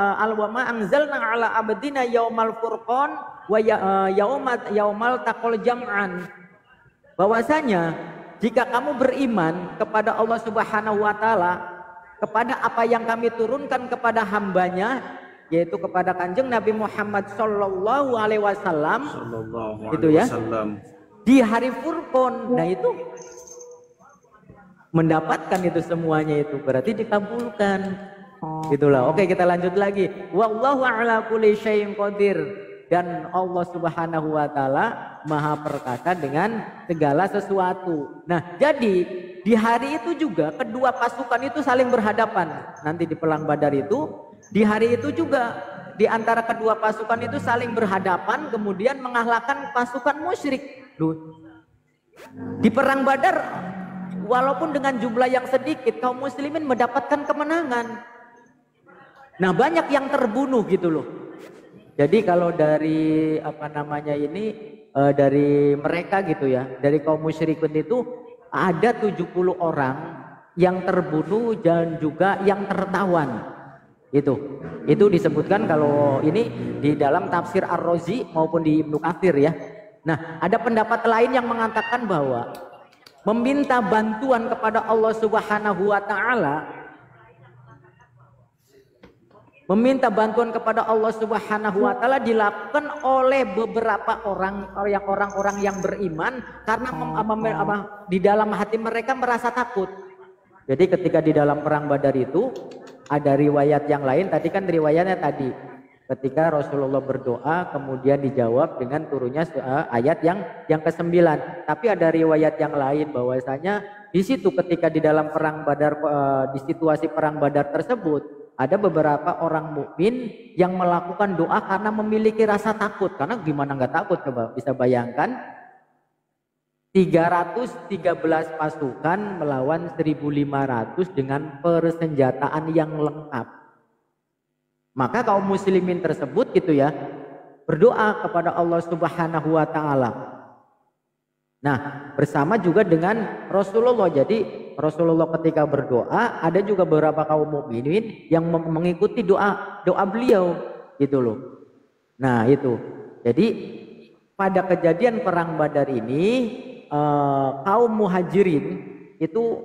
ala abdina yaumal furqan wa yaumal taqal jam'an. Bahwasanya jika kamu beriman kepada Allah Subhanahu wa taala, kepada apa yang kami turunkan kepada hambanya, yaitu kepada Kanjeng Nabi Muhammad sallallahu alaihi wasallam, itu ya, di hari Furqan. Nah, itu mendapatkan itu semuanya, itu berarti dikabulkan. Itulah. Oke, kita lanjut lagi. Wallahu ala kulli syai'in qadir, dan Allah Subhanahu wa taala Maha perkasa dengan segala sesuatu. Nah, jadi di hari itu juga kedua pasukan itu saling berhadapan. Nanti di perang Badar itu, di hari itu juga di antara kedua pasukan itu saling berhadapan, kemudian mengalahkan pasukan musyrik. Di perang Badar walaupun dengan jumlah yang sedikit, kaum muslimin mendapatkan kemenangan. Nah, banyak yang terbunuh gitu loh. Jadi kalau dari dari mereka gitu ya, dari kaum musyrikun itu ada 70 orang yang terbunuh dan juga yang tertawan. Itu disebutkan kalau ini di dalam tafsir Ar-Razi maupun di Ibnu Katsir ya. Nah, ada pendapat lain yang mengatakan bahwa meminta bantuan kepada Allah Subhanahu wa taala, meminta bantuan kepada Allah Subhanahu wa taala dilakukan oleh beberapa orang yang beriman karena di dalam hati mereka merasa takut. Jadi ketika di dalam perang Badar itu ada riwayat yang lain, tadi kan riwayatnya tadi ketika Rasulullah berdoa kemudian dijawab dengan turunnya ayat yang ke-9. Tapi ada riwayat yang lain bahwasanya di situ ketika di dalam perang Badar, di situasi perang Badar tersebut ada beberapa orang mukmin yang melakukan doa karena memiliki rasa takut. Karena gimana nggak takut, coba bisa bayangkan 313 pasukan melawan 1.500 dengan persenjataan yang lengkap. Maka kaum muslimin tersebut gitu ya, berdoa kepada Allah Subhanahu wa taala. Nah, bersama juga dengan Rasulullah. Jadi Rasulullah ketika berdoa, ada juga beberapa kaum mukminin yang mengikuti doa beliau gitu loh. Nah, itu. Jadi pada kejadian perang Badar ini kaum muhajirin itu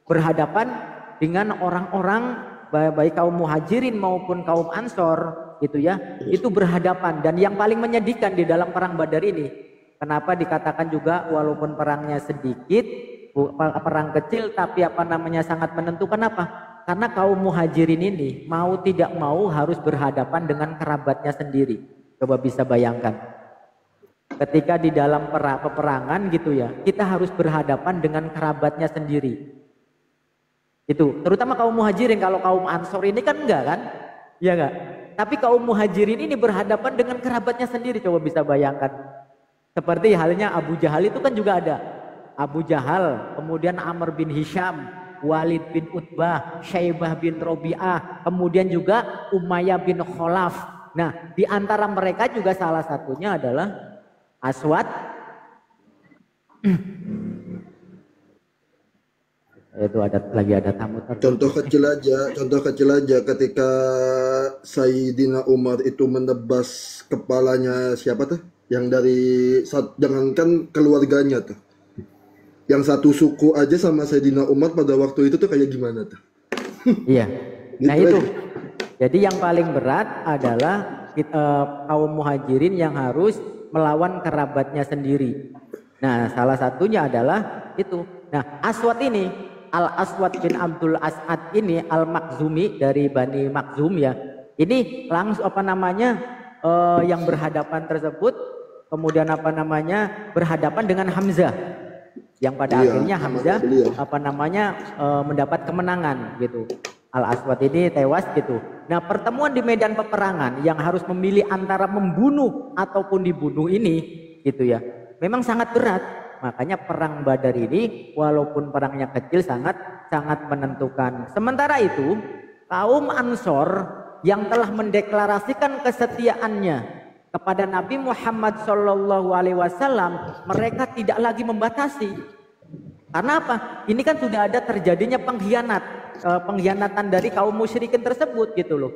berhadapan dengan orang-orang baik kaum muhajirin maupun kaum ansor gitu ya, itu berhadapan. Dan yang paling menyedihkan di dalam perang Badar ini, kenapa dikatakan juga walaupun perangnya sedikit, perang kecil tapi sangat menentukan apa? Karena kaum muhajirin ini mau tidak mau harus berhadapan dengan kerabatnya sendiri. Coba bisa bayangkan, ketika di dalam peperangan gitu ya, kita harus berhadapan dengan kerabatnya sendiri. Itu terutama kaum muhajirin. Kalau kaum ansor ini kan enggak kan, ya enggak. Tapi kaum muhajirin ini berhadapan dengan kerabatnya sendiri. Coba bisa bayangkan, seperti halnya Abu Jahal itu kan juga ada. Abu Jahal, kemudian Amr bin Hisham, Walid bin Utbah, Syaibah bin Robi'ah, kemudian juga Umayyah bin Khalaf. Nah, di antara mereka juga salah satunya adalah Aswad. Itu ada tamu. Contoh kecil aja ketika Sayyidina Umar itu menebas kepalanya siapa tuh? Yang dari jangankan keluarganya tuh, yang satu suku aja sama Sayyidina Umar pada waktu itu tuh kayak gimana tuh? Iya. Nah itu. Jadi yang paling berat adalah kaum muhajirin yang harus melawan kerabatnya sendiri. Nah, salah satunya adalah itu. Nah, Aswad ini, Al-Aswad bin Abdul As'ad ini, Al-Makhzumi dari Bani Makhzum ya. Ini langsung yang berhadapan tersebut, kemudian berhadapan dengan Hamzah. Yang pada akhirnya Hamzah mendapat kemenangan gitu. Al-Aswad ini tewas gitu. Nah, pertemuan di medan peperangan yang harus memilih antara membunuh ataupun dibunuh ini gitu ya, memang sangat berat. Makanya perang Badar ini walaupun perangnya kecil sangat menentukan. Sementara itu kaum Ansor yang telah mendeklarasikan kesetiaannya kepada Nabi Muhammad SAW, mereka tidak lagi membatasi. Karena apa? Ini kan sudah ada terjadinya pengkhianatan dari kaum musyrikin tersebut gitu loh.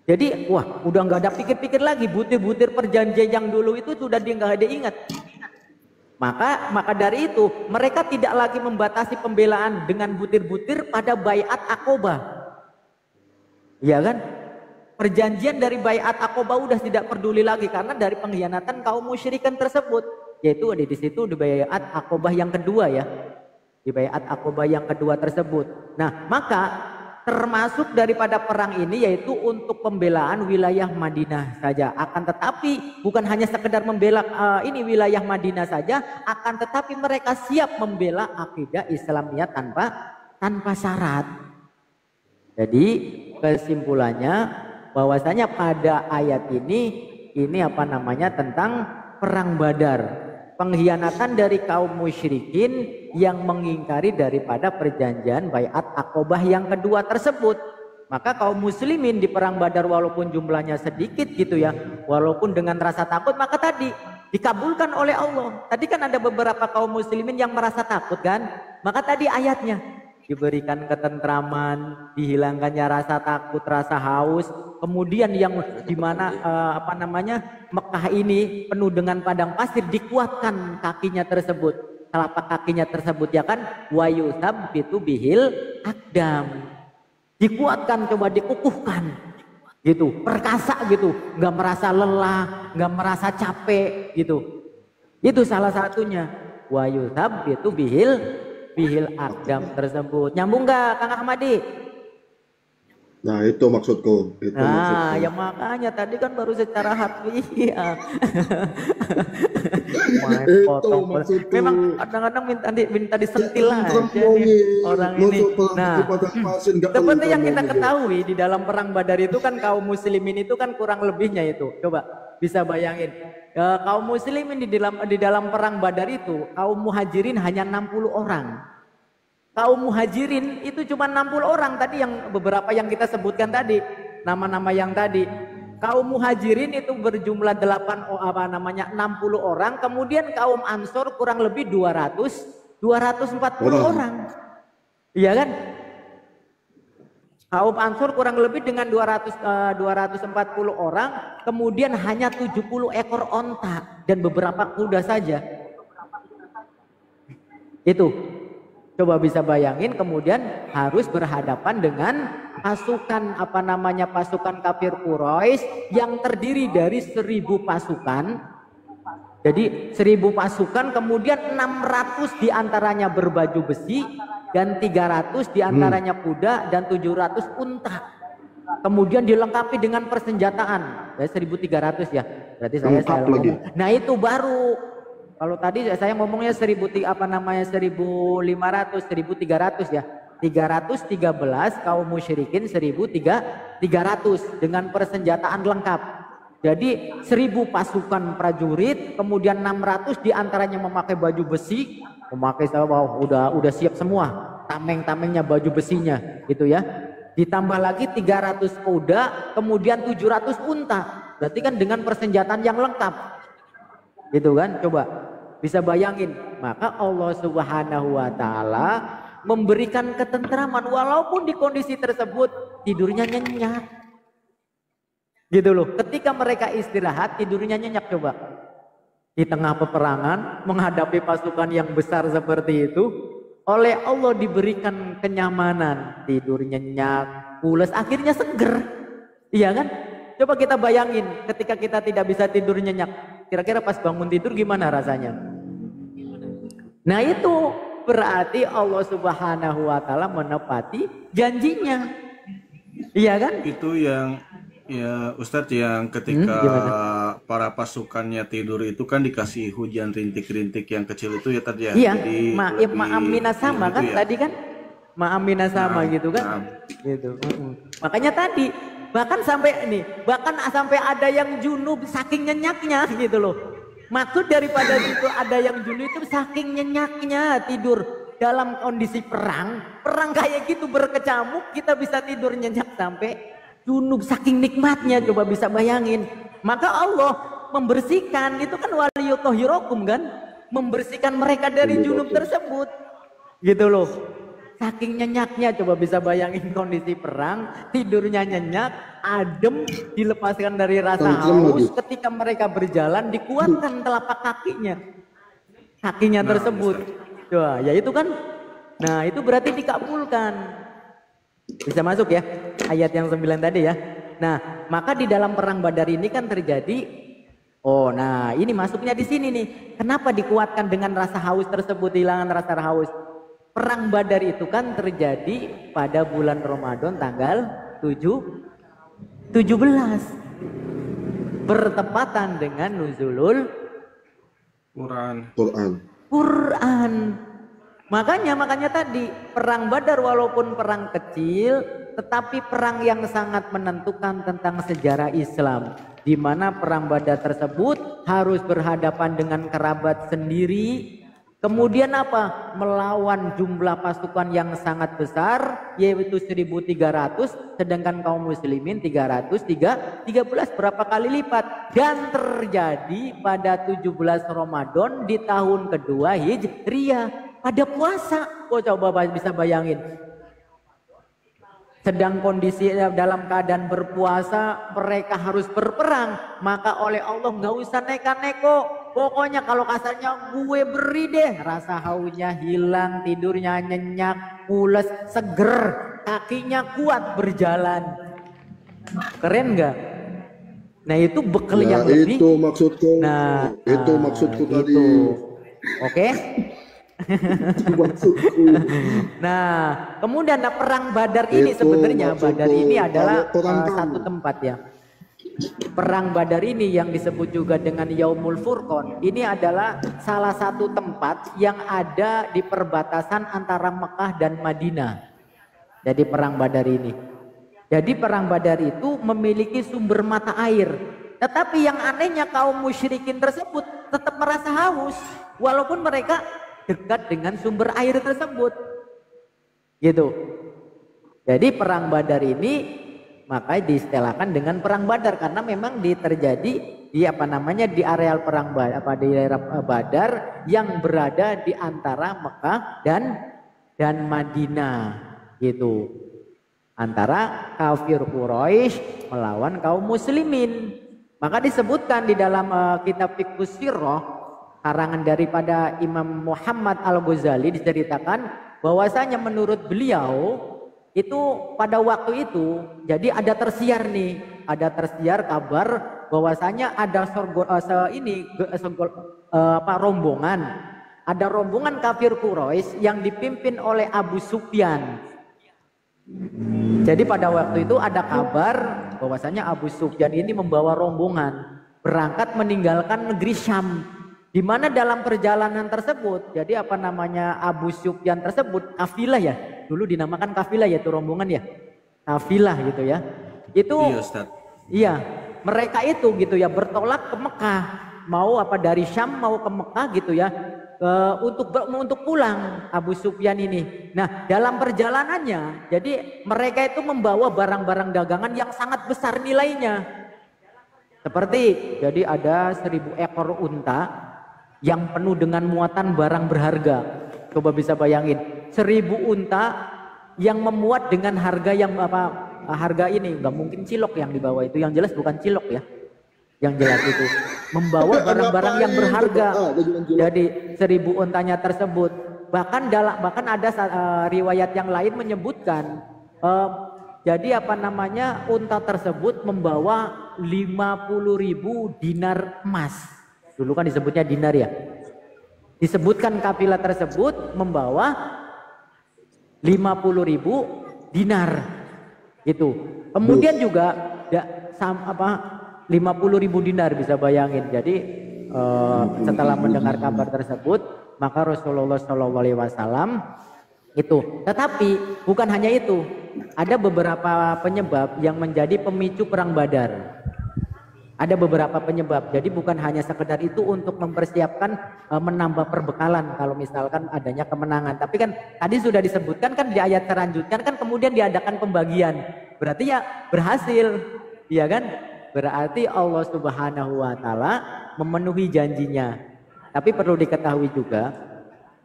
Jadi udah nggak ada pikir-pikir lagi, butir-butir perjanjian yang dulu itu sudah nggak ada ingat. Maka dari itu mereka tidak lagi membatasi pembelaan dengan butir-butir pada Baiat Aqobah. Ya kan? Perjanjian dari Baiat Aqobah udah tidak peduli lagi karena dari pengkhianatan kaum musyrikin tersebut. Yaitu di situ di Baiat Aqobah yang kedua ya. Di Baiat Aqobah yang kedua tersebut. Nah, maka termasuk daripada perang ini yaitu untuk pembelaan wilayah Madinah saja. Akan tetapi bukan hanya sekedar membela ini wilayah Madinah saja, akan tetapi mereka siap membela akidah Islamnya tanpa syarat. Jadi kesimpulannya bahwasanya pada ayat ini tentang perang Badar. Pengkhianatan dari kaum musyrikin yang mengingkari daripada perjanjian Baiat Aqobah yang kedua tersebut. Maka kaum muslimin di perang Badar walaupun jumlahnya sedikit gitu ya, walaupun dengan rasa takut, maka tadi dikabulkan oleh Allah. Tadi kan ada beberapa kaum muslimin yang merasa takut kan, maka tadi ayatnya diberikan ketentraman, dihilangkannya rasa takut, rasa haus. Kemudian yang dimana Mekah ini penuh dengan padang pasir, dikuatkan kakinya tersebut, telapak kakinya tersebut ya kan, wa yuthabbitu bihil aqdam, dikuatkan, coba dikukuhkan gitu, perkasa gitu, nggak merasa lelah, nggak merasa capek gitu. Itu salah satunya, wa yuthabbitu bihil aqdam tersebut. Nyambung nggak Kang Ahmadi? Nah, itu maksudku. Ya makanya tadi kan baru secara harfiah. Memang kadang-kadang minta disentil aja orang ini. Nah, seperti yang kita ketahui di dalam perang Badar itu kan kaum muslimin itu kan kurang lebihnya itu. Coba bisa bayangin. kaum muslimin di dalam perang Badar itu kaum muhajirin hanya 60 orang. Kaum muhajirin itu cuma 60 orang tadi, yang beberapa yang kita sebutkan tadi, nama-nama yang tadi. Kaum muhajirin itu berjumlah 60 orang, kemudian kaum ansor kurang lebih 240 orang. Iya kan? Kaum ansor kurang lebih dengan 240 orang, kemudian hanya 70 ekor onta dan beberapa kuda saja. Itu. Coba bisa bayangin, kemudian harus berhadapan dengan pasukan kafir Quraisy yang terdiri dari 1000 pasukan. Jadi 1000 pasukan, kemudian 600 diantaranya berbaju besi dan 300 diantaranya kuda dan 700 unta. Kemudian dilengkapi dengan persenjataan. 1.300 ya. Berarti saya ngomong. Nah itu baru. Kalau tadi saya ngomongnya 1.500, 1.300 ya. 313 kaum musyrikin 1.300 dengan persenjataan lengkap. Jadi 1000 pasukan prajurit, kemudian 600 diantaranya memakai baju besi, udah siap semua, tameng-tamengnya baju besinya, gitu ya. Ditambah lagi 300 kuda, kemudian 700 unta. Berarti kan dengan persenjataan yang lengkap, gitu kan? Coba bisa bayangin. Maka Allah Subhanahu wa Ta'ala memberikan ketentraman walaupun di kondisi tersebut tidurnya nyenyak, gitu loh. Ketika mereka istirahat tidurnya nyenyak. Coba di tengah peperangan menghadapi pasukan yang besar seperti itu, oleh Allah diberikan kenyamanan, tidur nyenyak, pules, akhirnya seger. Iya kan? Coba kita bayangin ketika kita tidak bisa tidur nyenyak, kira-kira pas bangun tidur gimana rasanya? Nah itu berarti Allah Subhanahu wa Ta'ala menepati janjinya. Iya kan? Itu yang ya Ustadz, yang ketika para pasukannya tidur itu kan dikasih hujan rintik-rintik yang kecil itu ya tadi ya. Iya, Jadi ma'amina sama kan ya? Tadi kan ma'amina sama gitu kan. Gitu. Makanya tadi bahkan sampai ada yang junub saking nyenyaknya, gitu loh. Maksud daripada itu ada yang junub itu saking nyenyaknya tidur dalam kondisi perang kayak gitu berkecamuk, kita bisa tidur nyenyak sampai junub saking nikmatnya. Coba bisa bayangin. Maka Allah membersihkan, itu kan waliyutohirokum kan, membersihkan mereka dari junub tersebut, gitu loh. Saking nyenyaknya, coba bisa bayangin kondisi perang, tidurnya nyenyak, adem, dilepaskan dari rasa haus. Ketika mereka berjalan, dikuatkan telapak kakinya tersebut. Wah, ya itu kan. Nah, itu berarti dikabulkan. Bisa masuk ya ayat yang 9 tadi ya. Nah, maka di dalam perang Badar ini kan terjadi. Oh, nah ini masuknya di sini nih. Kenapa dikuatkan dengan rasa haus tersebut, hilangan rasa haus? Perang Badar itu kan terjadi pada bulan Ramadan tanggal 17. Bertepatan dengan nuzulul Quran. Makanya tadi perang Badar walaupun perang kecil, tetapi perang yang sangat menentukan tentang sejarah Islam, di mana perang Badar tersebut harus berhadapan dengan kerabat sendiri. Kemudian apa? Melawan jumlah pasukan yang sangat besar, yaitu 1.300, sedangkan kaum muslimin 313, berapa kali lipat. Dan terjadi pada 17 Ramadan di tahun kedua Hijriyah, pada puasa. Oh, coba bisa bayangin. Sedang kondisi dalam keadaan berpuasa, mereka harus berperang. Maka oleh Allah nggak usah neka-neko. Pokoknya kalau kasarnya gue beri deh, rasa hausnya hilang, tidurnya nyenyak, pules, seger, kakinya kuat berjalan. Keren nggak? Nah itu bekal yang lebih. Itu maksudku. Itu maksudku tadi. Oke. Nah kemudian perang Badar ini sebenarnya adalah satu tempat ya. Perang Badar ini yang disebut juga dengan Yaumul Furqan, ini adalah salah satu tempat yang ada di perbatasan antara Mekah dan Madinah. Jadi perang Badar ini. Jadi perang Badar itu memiliki sumber mata air. Tetapi yang anehnya kaum musyrikin tersebut tetap merasa haus walaupun mereka dekat dengan sumber air tersebut. Gitu. Jadi perang Badar ini maka diistilahkan dengan perang Badar karena memang terjadi di di areal perang Badar, di daerah Badar yang berada di antara Mekah dan Madinah gitu. Antara kafir Quraisy melawan kaum muslimin. Maka disebutkan di dalam kitab Fiqhus Sirah karangan daripada Imam Muhammad Al-Ghazali diceritakan bahwasanya menurut beliau itu pada waktu itu jadi ada tersiar kabar bahwasanya ada rombongan kafir Quraisy yang dipimpin oleh Abu Sufyan. Jadi pada waktu itu ada kabar bahwasanya Abu Sufyan ini membawa rombongan berangkat meninggalkan negeri Syam, di mana dalam perjalanan tersebut jadi Abu Sufyan tersebut kafilah ya, dulu dinamakan kafilah yaitu rombongan ya, kafilah gitu ya. Itu iya, Ustaz. Iya, mereka itu gitu ya bertolak ke Mekah, mau dari Syam mau ke Mekah gitu ya. Untuk pulang Abu Sufyan ini. Nah, dalam perjalanannya jadi mereka itu membawa barang-barang dagangan yang sangat besar nilainya. Seperti jadi ada 1000 ekor unta yang penuh dengan muatan barang berharga. Coba bisa bayangin, 1000 unta yang memuat dengan harga yang harga ini nggak mungkin cilok yang dibawa itu, yang jelas bukan cilok ya. Yang jelas itu membawa barang-barang yang berharga. Jadi 1000 untanya tersebut bahkan ada riwayat yang lain menyebutkan jadi unta tersebut membawa 50.000 dinar emas. Dulu kan disebutnya dinar ya. Disebutkan kafilah tersebut membawa 50.000 dinar gitu. Kemudian juga 50.000 dinar, bisa bayangin. Jadi setelah mendengar kabar tersebut maka Rasulullah SAW itu. Tetapi bukan hanya itu, ada beberapa penyebab yang menjadi pemicu perang Badar. Ada beberapa penyebab. Jadi bukan hanya sekedar itu untuk mempersiapkan menambah perbekalan kalau misalkan adanya kemenangan. Tapi kan tadi sudah disebutkan kan di ayat selanjutnya kan kemudian diadakan pembagian. Berarti ya berhasil, ya kan? Berarti Allah Subhanahu wa taala memenuhi janjinya. Tapi perlu diketahui juga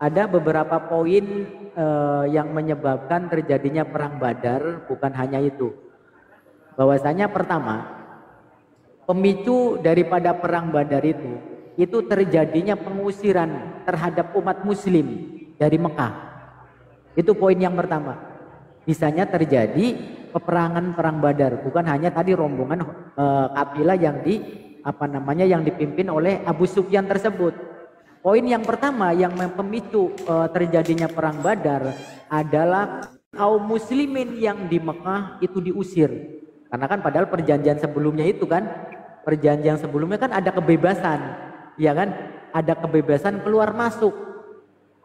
ada beberapa poin yang menyebabkan terjadinya perang Badar, bukan hanya itu. Bahwasanya pertama, pemicu daripada perang Badar itu terjadinya pengusiran terhadap umat muslim dari Mekah. Itu poin yang pertama. Bisanya terjadi peperangan perang Badar, bukan hanya tadi rombongan kabilah yang yang dipimpin oleh Abu Sufyan tersebut. Poin yang pertama yang pemicu terjadinya perang Badar adalah kaum muslimin yang di Mekah itu diusir. Karena kan padahal perjanjian sebelumnya kan ada kebebasan, ya kan? Ada kebebasan keluar masuk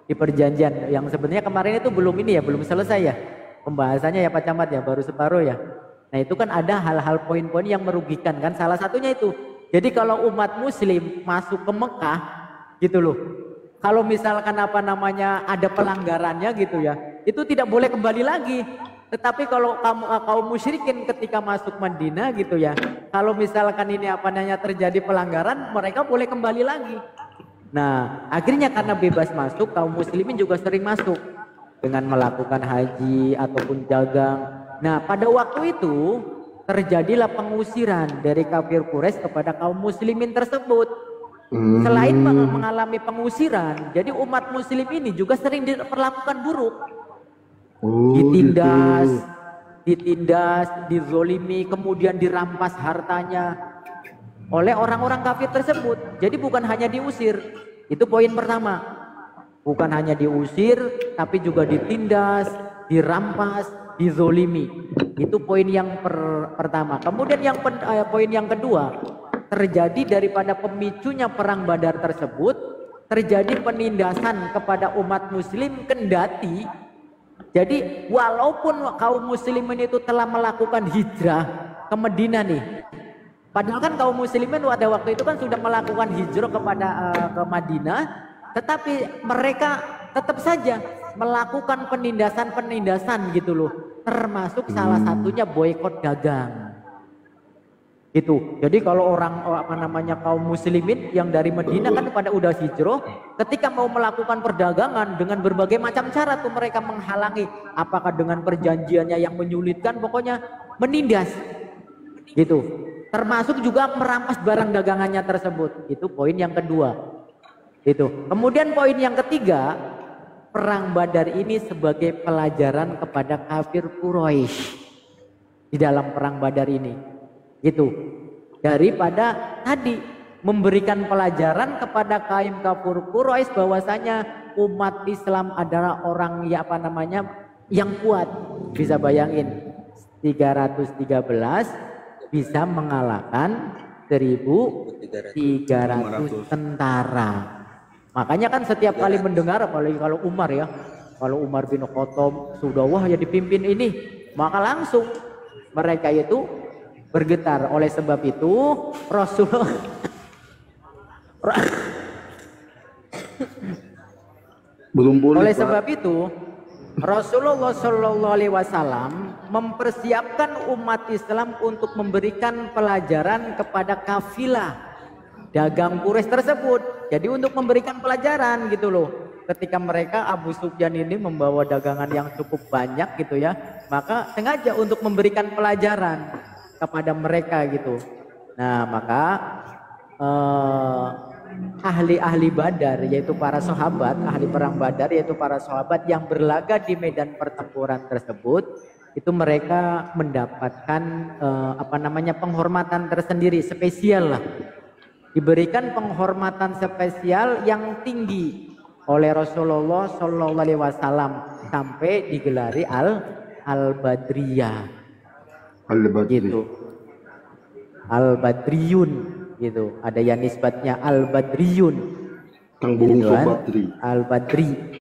di perjanjian yang sebenarnya kemarin itu belum selesai ya. Pembahasannya ya Pak Camat ya, baru separuh ya. Nah itu kan ada hal-hal poin-poin yang merugikan kan, salah satunya itu. Jadi kalau umat muslim masuk ke Mekah gitu loh, kalau misalkan ada pelanggarannya gitu ya, itu tidak boleh kembali lagi. Tetapi kalau kaum musyrikin ketika masuk Madinah gitu ya, kalau misalkan ini terjadi pelanggaran, mereka boleh kembali lagi. Nah akhirnya karena bebas masuk, kaum muslimin juga sering masuk dengan melakukan haji ataupun dagang. Nah pada waktu itu terjadilah pengusiran dari kafir Quraisy kepada kaum muslimin tersebut. Selain mengalami pengusiran, jadi umat muslim ini juga sering diperlakukan buruk. Ditindas, dizolimi, kemudian dirampas hartanya oleh orang-orang kafir tersebut. Jadi bukan hanya diusir, itu poin pertama. Bukan hanya diusir, tapi juga ditindas, dirampas, dizolimi. Itu poin yang pertama. Kemudian poin yang kedua, terjadi daripada pemicunya perang Badar tersebut, terjadi penindasan kepada umat muslim kendati. Jadi walaupun kaum muslimin itu telah melakukan hijrah ke Madinah nih, Padahal kan kaum muslimin pada waktu itu kan sudah melakukan hijrah ke Madinah, tetapi mereka tetap saja melakukan penindasan gitu loh. Termasuk salah satunya boikot dagang. Gitu. Jadi kalau orang kaum muslimin yang dari Madinah kan pada udah hijrah, ketika mau melakukan perdagangan dengan berbagai macam cara tuh mereka menghalangi, apakah dengan perjanjiannya yang menyulitkan, pokoknya menindas. Gitu. Termasuk juga merampas barang dagangannya tersebut. Itu poin yang kedua. Itu. Kemudian poin yang ketiga, perang Badar ini sebagai pelajaran kepada kafir Quraisy di dalam perang Badar ini. Gitu. Daripada tadi memberikan pelajaran kepada kaum kafir Quraisy bahwasanya umat Islam adalah orang yang kuat. Bisa bayangin 313 bisa mengalahkan 1.300 tentara. Makanya kan setiap kali mendengar, apalagi kalau Umar ya, kalau Umar bin Khattab sudah ya dipimpin ini, maka langsung mereka itu bergetar. Oleh sebab itu Rasulullah oleh sebab itu Rasulullah Shallallahu Alaihi Wasallam mempersiapkan umat Islam untuk memberikan pelajaran kepada kafilah dagang Quraisy tersebut. Jadi untuk memberikan pelajaran gitu loh. Ketika mereka Abu Sufyan ini membawa dagangan yang cukup banyak gitu ya, maka sengaja untuk memberikan pelajaran kepada mereka gitu. Nah maka ahli-ahli Badar yaitu para sahabat, ahli perang Badar yaitu para sahabat yang berlaga di medan pertempuran tersebut, itu mereka mendapatkan penghormatan tersendiri, spesial lah. Diberikan penghormatan spesial yang tinggi oleh Rasulullah Shallallahu Alaihi Wasallam sampai digelari Al-Badriyah. Gitu. Al-Badriyun gitu. Ada yang nisbatnya Al-Badriyun. Gitu kan?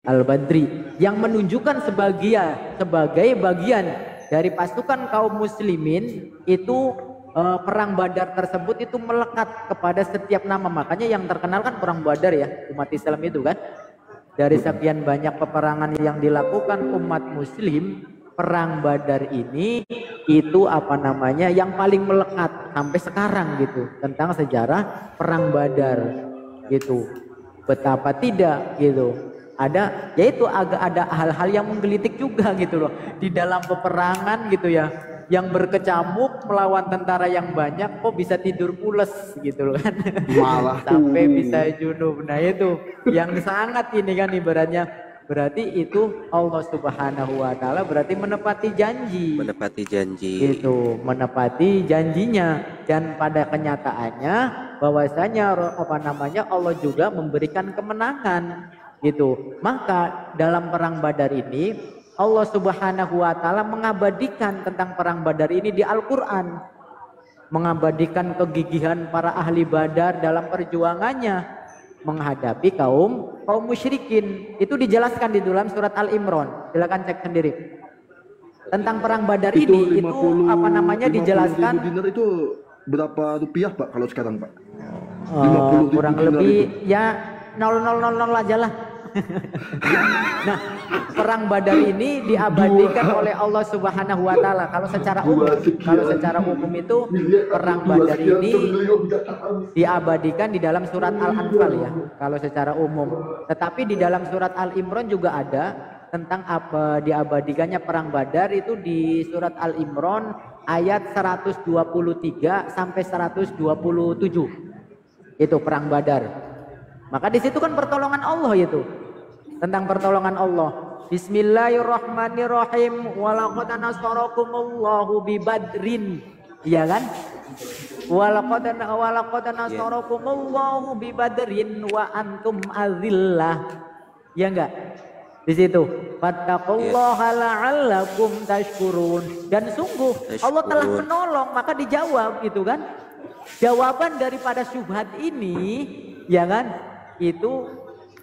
Al-Badri yang menunjukkan sebagai bagian dari pasukan kaum muslimin itu perang Badar tersebut itu melekat kepada setiap nama. Makanya yang terkenal kan perang Badar ya, umat Islam itu kan. Dari sekian banyak peperangan yang dilakukan umat muslim, perang Badar ini itu yang paling melekat sampai sekarang gitu, tentang sejarah perang Badar gitu. Betapa tidak gitu. Ada ada hal-hal yang menggelitik juga gitu loh di dalam peperangan gitu ya, yang berkecamuk melawan tentara yang banyak kok bisa tidur pules gitu loh kan. Malah sampai bisa junub. Nah itu yang sangat ini kan ibaratnya, berarti itu Allah Subhanahu wa taala berarti menepati janji. Gitu, menepati janjinya, dan pada kenyataannya bahwasanya Allah juga memberikan kemenangan gitu. Maka dalam perang Badar ini Allah Subhanahu wa taala mengabadikan tentang perang Badar ini di Al-Qur'an. Mengabadikan kegigihan para ahli Badar dalam perjuangannya menghadapi kaum musyrikin. Itu dijelaskan di dalam surat Al-Imran. Silakan cek sendiri. Tentang perang Badar ini itu dijelaskan. Dinar itu berapa rupiah Pak kalau sekarang Pak? Kurang lebih ya 0,000 aja lah. Nah, perang Badar ini diabadikan oleh Allah Subhanahu wa taala. Kalau secara umum itu perang Badar ini diabadikan di dalam surat Al-Anfal ya, kalau secara umum. Tetapi di dalam surat Al-Imran juga ada tentang apa diabadikannya perang Badar itu di surat Al-Imran ayat 123 sampai 127. Itu perang Badar. Maka di situ kan pertolongan Allah itu. Tentang pertolongan Allah. Bismillahirrahmanirrahim. Walaqad nasarakumullahu bi Badrin. Iya kan? Walaqad nasarakumullahu bi Badrin wa antum azillah. Ya enggak? Di situ. Fattaqullaha la'allakum tashkurun. Dan sungguh Allah telah menolong, maka dijawab gitu kan? Jawaban daripada syubhat ini, ya kan? Itu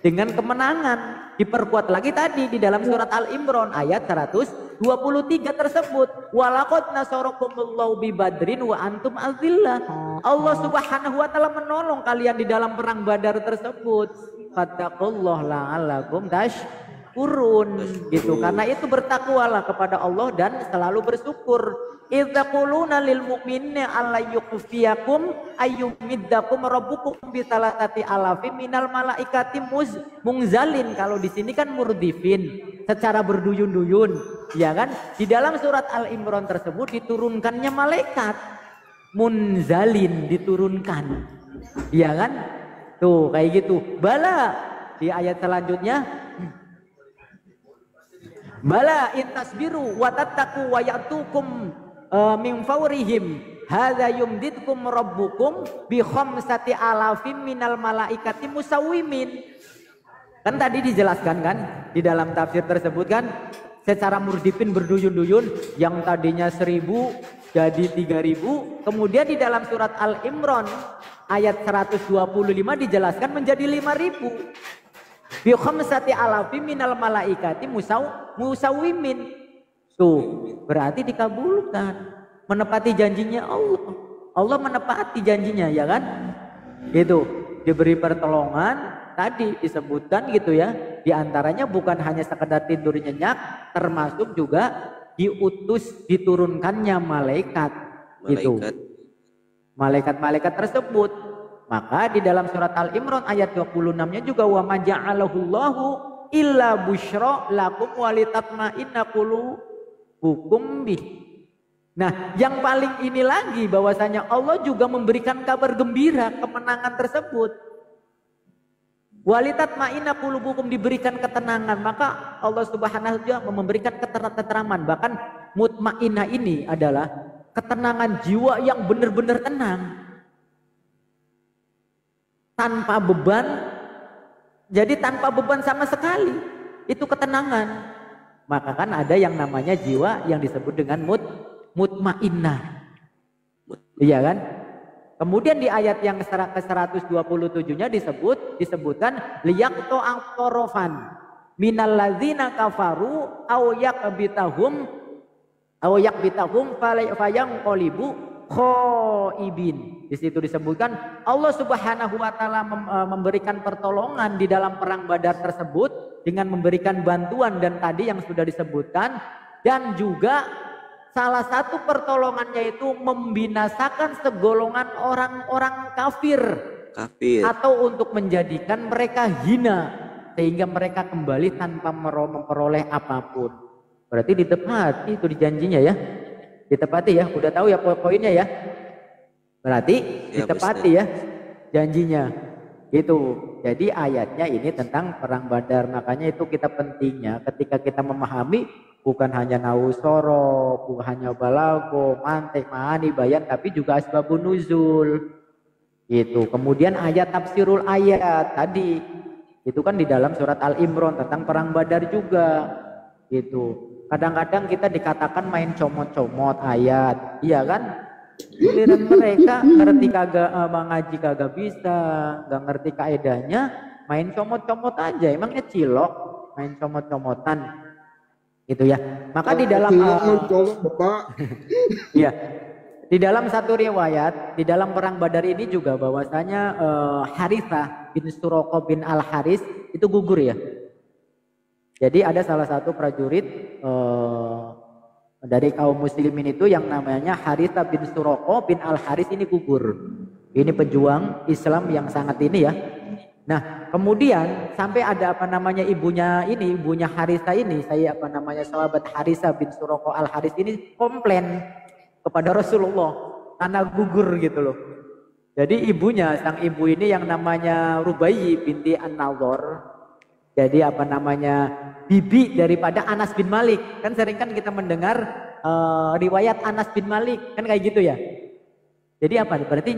dengan kemenangan. Diperkuat lagi tadi di dalam surat Al-Imran ayat 127. 23 tersebut. Walaqad nasarakumullahu bi Badrin wa antum azillah. Allah Subhanahu wa taala menolong kalian di dalam perang Badar tersebut. Fattaqullaha la'allakum tashkurun gitu. Karena itu bertakwalah kepada Allah dan selalu bersyukur. Idza quluna lil mu'minina alla yukhfiyakum ayyumiddakum rabbukum bi salatati alafin minal malaikati mungzalin. Kalau di sini kan murdifin, secara berduyun-duyun, ya kan? Di dalam surat Al-Imran tersebut diturunkannya malaikat munzalin, diturunkan. Ya kan? Tuh kayak gitu. Bala di ayat selanjutnya bala intasbiru wa tattaqu wa ya'tukum min fawrihim hadza yumditkum rabbukum bi khamsati alafim minal malaikati musawwimin. Kan tadi dijelaskan kan di dalam tafsir tersebut kan secara murdifin berduyun-duyun yang tadinya 1000 jadi 3000. Kemudian di dalam surat Al-Imran ayat 125 dijelaskan menjadi 5000. Bi khamsati alafim minal malaikati musawwimin. Tuh, berarti dikabulkan, menepati janjinya Allah. Allah menepati janjinya, ya kan? Gitu, diberi pertolongan, tadi disebutkan gitu ya. Di antaranya bukan hanya sekedar tidur nyenyak, termasuk juga diutus diturunkannya malaikat. Gitu. Malaikat-malaikat tersebut. Maka di dalam surat Al-Imran ayat 26-nya juga wa ma ja'alahullahu illa busyra lakum walitatma'inna qulubukum bih. Nah, yang paling ini lagi bahwasanya Allah juga memberikan kabar gembira kemenangan tersebut. Walitatma'inna qulubukum, diberikan ketenangan. Maka Allah Subhanahu wa taala memberikan keteraman. Bahkan mutmainnah ini adalah ketenangan jiwa yang benar-benar tenang. Tanpa beban, jadi tanpa beban sama sekali, itu ketenangan. Maka kan ada yang namanya jiwa yang disebut dengan mutmainnah, iya kan? Kemudian di ayat yang ke-127-nya disebutkan liyaqto aqtarofan minal ladzina kafaru aw yakbitahum fayang qolibu khoibin. Di situ disebutkan Allah Subhanahu wa taala memberikan pertolongan di dalam perang Badar tersebut dengan memberikan bantuan dan tadi yang sudah disebutkan, dan juga salah satu pertolongannya itu membinasakan segolongan orang-orang kafir atau untuk menjadikan mereka hina sehingga mereka kembali tanpa memperoleh apapun. Berarti ditepati itu janjinya ya. Ditepati ya, udah tahu ya poin-poinnya ya. Berarti ditepati ya janjinya. Itu. Jadi ayatnya ini tentang perang Badar. Makanya itu kita pentingnya ketika kita memahami bukan hanya nausoro, bukan hanya balago, mantek, ma'ani, bayan, tapi juga asbabun nuzul. Gitu. Kemudian ayat tafsirul ayat tadi itu kan di dalam surat Al-Imran tentang perang Badar juga. Gitu. Kadang-kadang kita dikatakan main comot-comot ayat, iya kan? Giliran mereka ngerti kagak mengaji kagak bisa, nggak ngerti kaedahnya, main comot-comot aja. Emangnya cilok main comot-comotan, gitu ya? Maka di dalam ya, di dalam satu riwayat di dalam perang Badar ini juga bahwasanya Harithah bin Suraqah bin Al Haris itu gugur ya. Jadi ada salah satu prajurit dari kaum muslimin itu yang namanya Harithah bin Suraqah bin Al Haris ini gugur. Ini pejuang Islam yang sangat ini ya. Nah, kemudian sampai ada ibunya Harithah ini, sahabat Harithah bin Suraqah Al Haris ini komplain kepada Rasulullah karena gugur gitu loh. Jadi ibunya, sang ibu ini yang namanya Rubayyi binti An-Nadhr. Jadi bibi daripada Anas bin Malik. Kan sering kan kita mendengar riwayat Anas bin Malik kan kayak gitu ya. Jadi apa? Berarti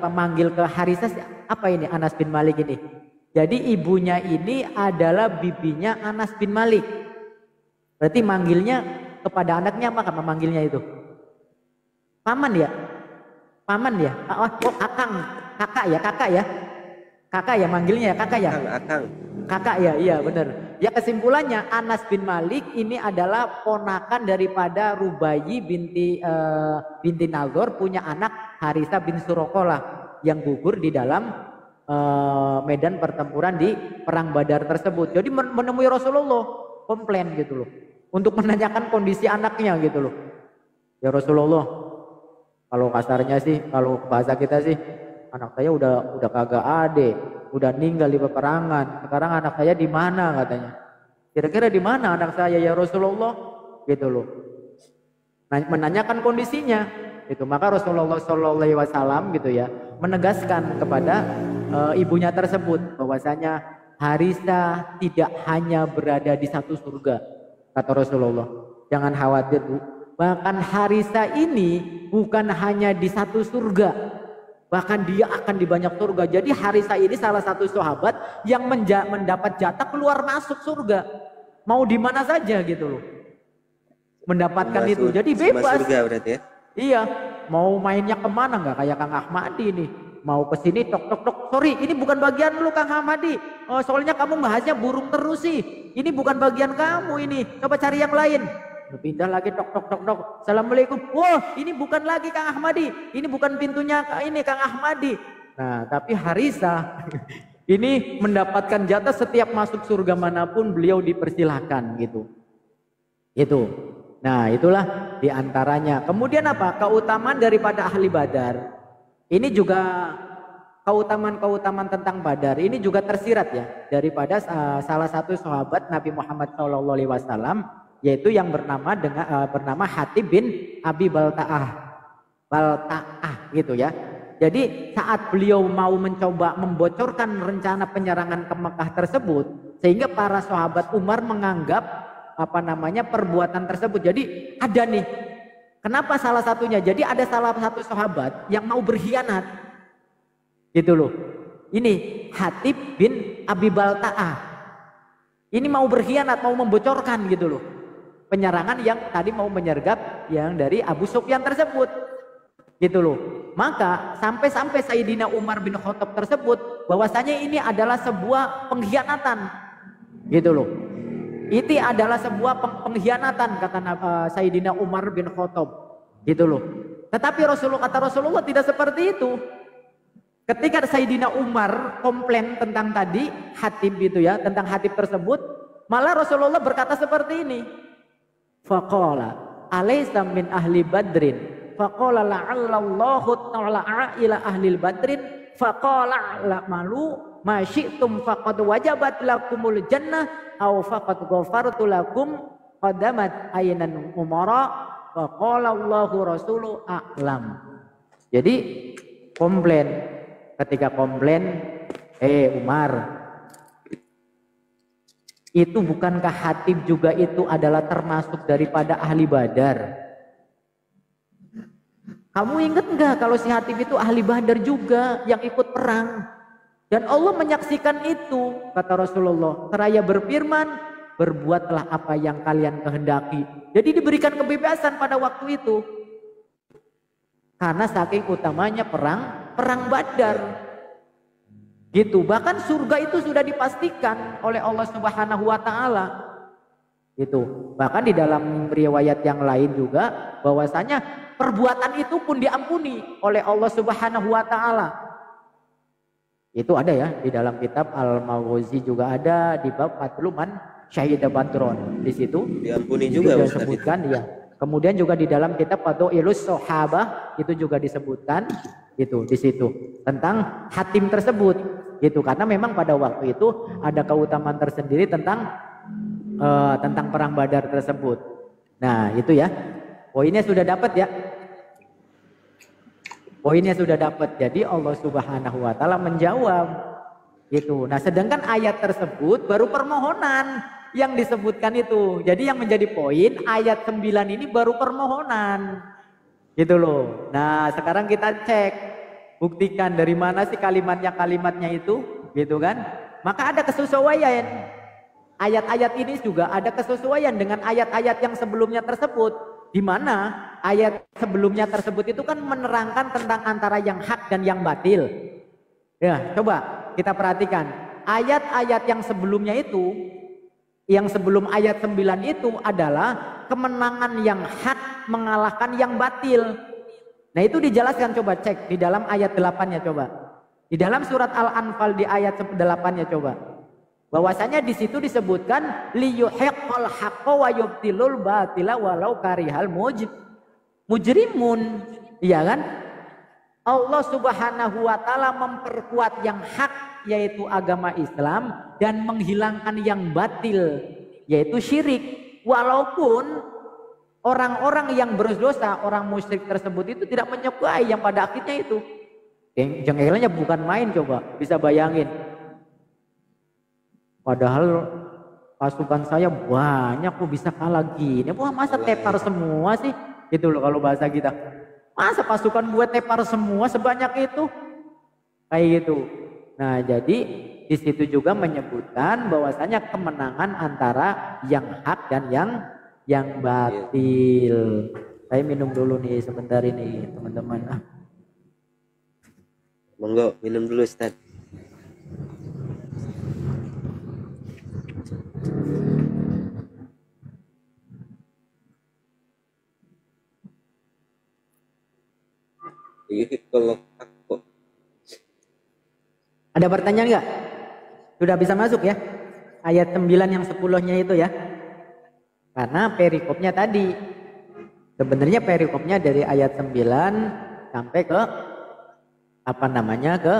manggil ke Harithah apa ini Anas bin Malik ini? Jadi ibunya ini adalah bibinya Anas bin Malik. Berarti manggilnya kepada anaknya apa memanggilnya itu? Paman ya? Paman ya? Oh, akang, kakak ya? Kakak ya manggilnya ya, kakak ya? Akang. Kakak ya, iya benar. Ya kesimpulannya Anas bin Malik ini adalah ponakan daripada Rubayi binti Nadhor, punya anak Harisah bin Surokolah yang gugur di dalam medan pertempuran di perang Badar tersebut. Jadi menemui Rasulullah, komplain gitu loh, untuk menanyakan kondisi anaknya gitu loh. Ya Rasulullah, kalau kasarnya sih, kalau bahasa kita sih, anak saya udah kagak ada, udah meninggal di peperangan. Sekarang anak saya di mana katanya? Kira-kira di mana anak saya ya Rasulullah? Gitu loh. Nah, menanyakan kondisinya. Itu maka Rasulullah SAW gitu ya menegaskan kepada ibunya tersebut bahwasanya Harisah tidak hanya berada di satu surga, kata Rasulullah. Jangan khawatir Bu. Bahkan Harisah ini bukan hanya di satu surga, bahkan dia akan di banyak surga. Jadi Harisah ini salah satu sahabat yang mendapat jatah keluar masuk surga. Mau di mana saja gitu loh. Mendapatkan itu. Jadi bebas. Surga berarti ya? Iya. Mau mainnya kemana nggak kayak Kang Ahmadi nih. Mau ke sini tok tok tok. Sorry, ini bukan bagian lu Kang Ahmadi. Oh, soalnya kamu bahasnya burung terus sih. Ini bukan bagian kamu ini. Coba cari yang lain. Pindah lagi tok tok tok tok. Assalamualaikum. Wah, ini bukan lagi Kang Ahmadi. Ini bukan pintunya ini Kang Ahmadi. Nah, tapi Harisah ini mendapatkan jatah setiap masuk surga manapun beliau dipersilahkan gitu. Itu. Nah, itulah diantaranya. Kemudian apa? Keutamaan daripada ahli Badar. Ini juga keutamaan tentang Badar. Ini juga tersirat ya daripada salah satu sahabat Nabi Muhammad SAW, yaitu yang bernama Hatib bin Abi Balta'ah gitu ya. Jadi saat beliau mau mencoba membocorkan rencana penyerangan ke Mekah tersebut, sehingga para sahabat Umar menganggap perbuatan tersebut. Jadi ada nih, kenapa salah satunya? Jadi ada salah satu sahabat yang mau berkhianat, gitu loh. Ini Hatib bin Abi Balta'ah. Ini mau berkhianat, mau membocorkan gitu loh. Penyerangan yang tadi mau menyergap yang dari Abu Sufyan tersebut, gitu loh. Maka sampai Sayyidina Umar bin Khattab tersebut bahwasanya ini adalah sebuah pengkhianatan, gitu loh. Itu adalah sebuah pengkhianatan kata Sayyidina Umar bin Khattab, gitu loh. Tetapi kata Rasulullah tidak seperti itu. Ketika Sayyidina Umar komplain tentang tadi Hatib itu ya, tentang Hatib tersebut, malah Rasulullah berkata seperti ini. Faqala alaysa min ahli badrin faqala la'allallahu ta'ala ila ahli badrin faqala la malu ma syi'tum faqad wajabat lakumul jannah aw faqad ghafartu lakum qadamat aynan umara faqala Allahu rasulu a'lam. Jadi ketika komplain Umar, itu bukankah Hatib juga itu adalah termasuk daripada ahli Badar? Kamu ingat nggak kalau si Hatib itu ahli Badar juga yang ikut perang? Dan Allah menyaksikan itu, kata Rasulullah. Seraya berfirman, berbuatlah apa yang kalian kehendaki. Jadi diberikan kebebasan pada waktu itu. Karena saking utamanya perang Badar. Gitu, bahkan surga itu sudah dipastikan oleh Allah Subhanahu wa taala. Gitu. Bahkan di dalam riwayat yang lain juga bahwasanya perbuatan itu pun diampuni oleh Allah Subhanahu wa taala. Itu ada ya di dalam kitab Al-Maghazi juga ada di bab Fatluman Syahida Badron. Di situ diampuni juga disebutkan ya. Kemudian juga di dalam kitab Fadhailus Shahabah itu juga disebutkan itu di situ tentang Hatim tersebut gitu, karena memang pada waktu itu ada keutamaan tersendiri tentang perang Badar tersebut. Nah, itu ya. Poinnya sudah dapat ya. Poinnya sudah dapat. Jadi Allah Subhanahu wa taala menjawab gitu. Nah, sedangkan ayat tersebut baru permohonan yang disebutkan itu. Jadi yang menjadi poin ayat 9 ini baru permohonan. Gitu loh. Nah, sekarang kita cek, buktikan dari mana sih kalimatnya itu, gitu kan? Maka ada kesesuaian. Ayat-ayat ini juga ada kesesuaian dengan ayat-ayat yang sebelumnya tersebut, di mana ayat sebelumnya tersebut itu kan menerangkan tentang antara yang hak dan yang batil. Ya, coba kita perhatikan ayat-ayat yang sebelumnya itu Yang sebelum ayat 9 itu adalah kemenangan yang hak mengalahkan yang batil. Nah itu dijelaskan, coba cek di dalam ayat 8-nya coba. Di dalam surat Al-Anfal di ayat 8-nya coba. Bahwasanya di situ disebutkan liyuhiqqal haqqa wa yubtilul batila walau karihal mujrimun. Iya kan? Allah Subhanahu wa taala memperkuat yang hak yaitu agama Islam dan menghilangkan yang batil yaitu syirik. Walaupun orang-orang yang berdosa, orang musyrik tersebut itu tidak menyukai yang pada akhirnya itu. Jengkelnya bukan main, coba bisa bayangin. Padahal pasukan saya banyak kok bisa kalah gini. Wah masa tepar semua sih? Gitu loh kalau bahasa kita. Masa pasukan gue tepar semua sebanyak itu? Kayak gitu. Nah jadi di situ juga menyebutkan bahwasanya kemenangan antara yang hak dan yang batil. Saya minum dulu nih sebentar ini teman-teman. Monggo minum dulu Ustaz. Kalau ada pertanyaan nggak? Sudah bisa masuk ya? Ayat 9 yang 10-nya itu ya. Karena perikopnya tadi. Sebenarnya perikopnya dari ayat 9 sampai ke ke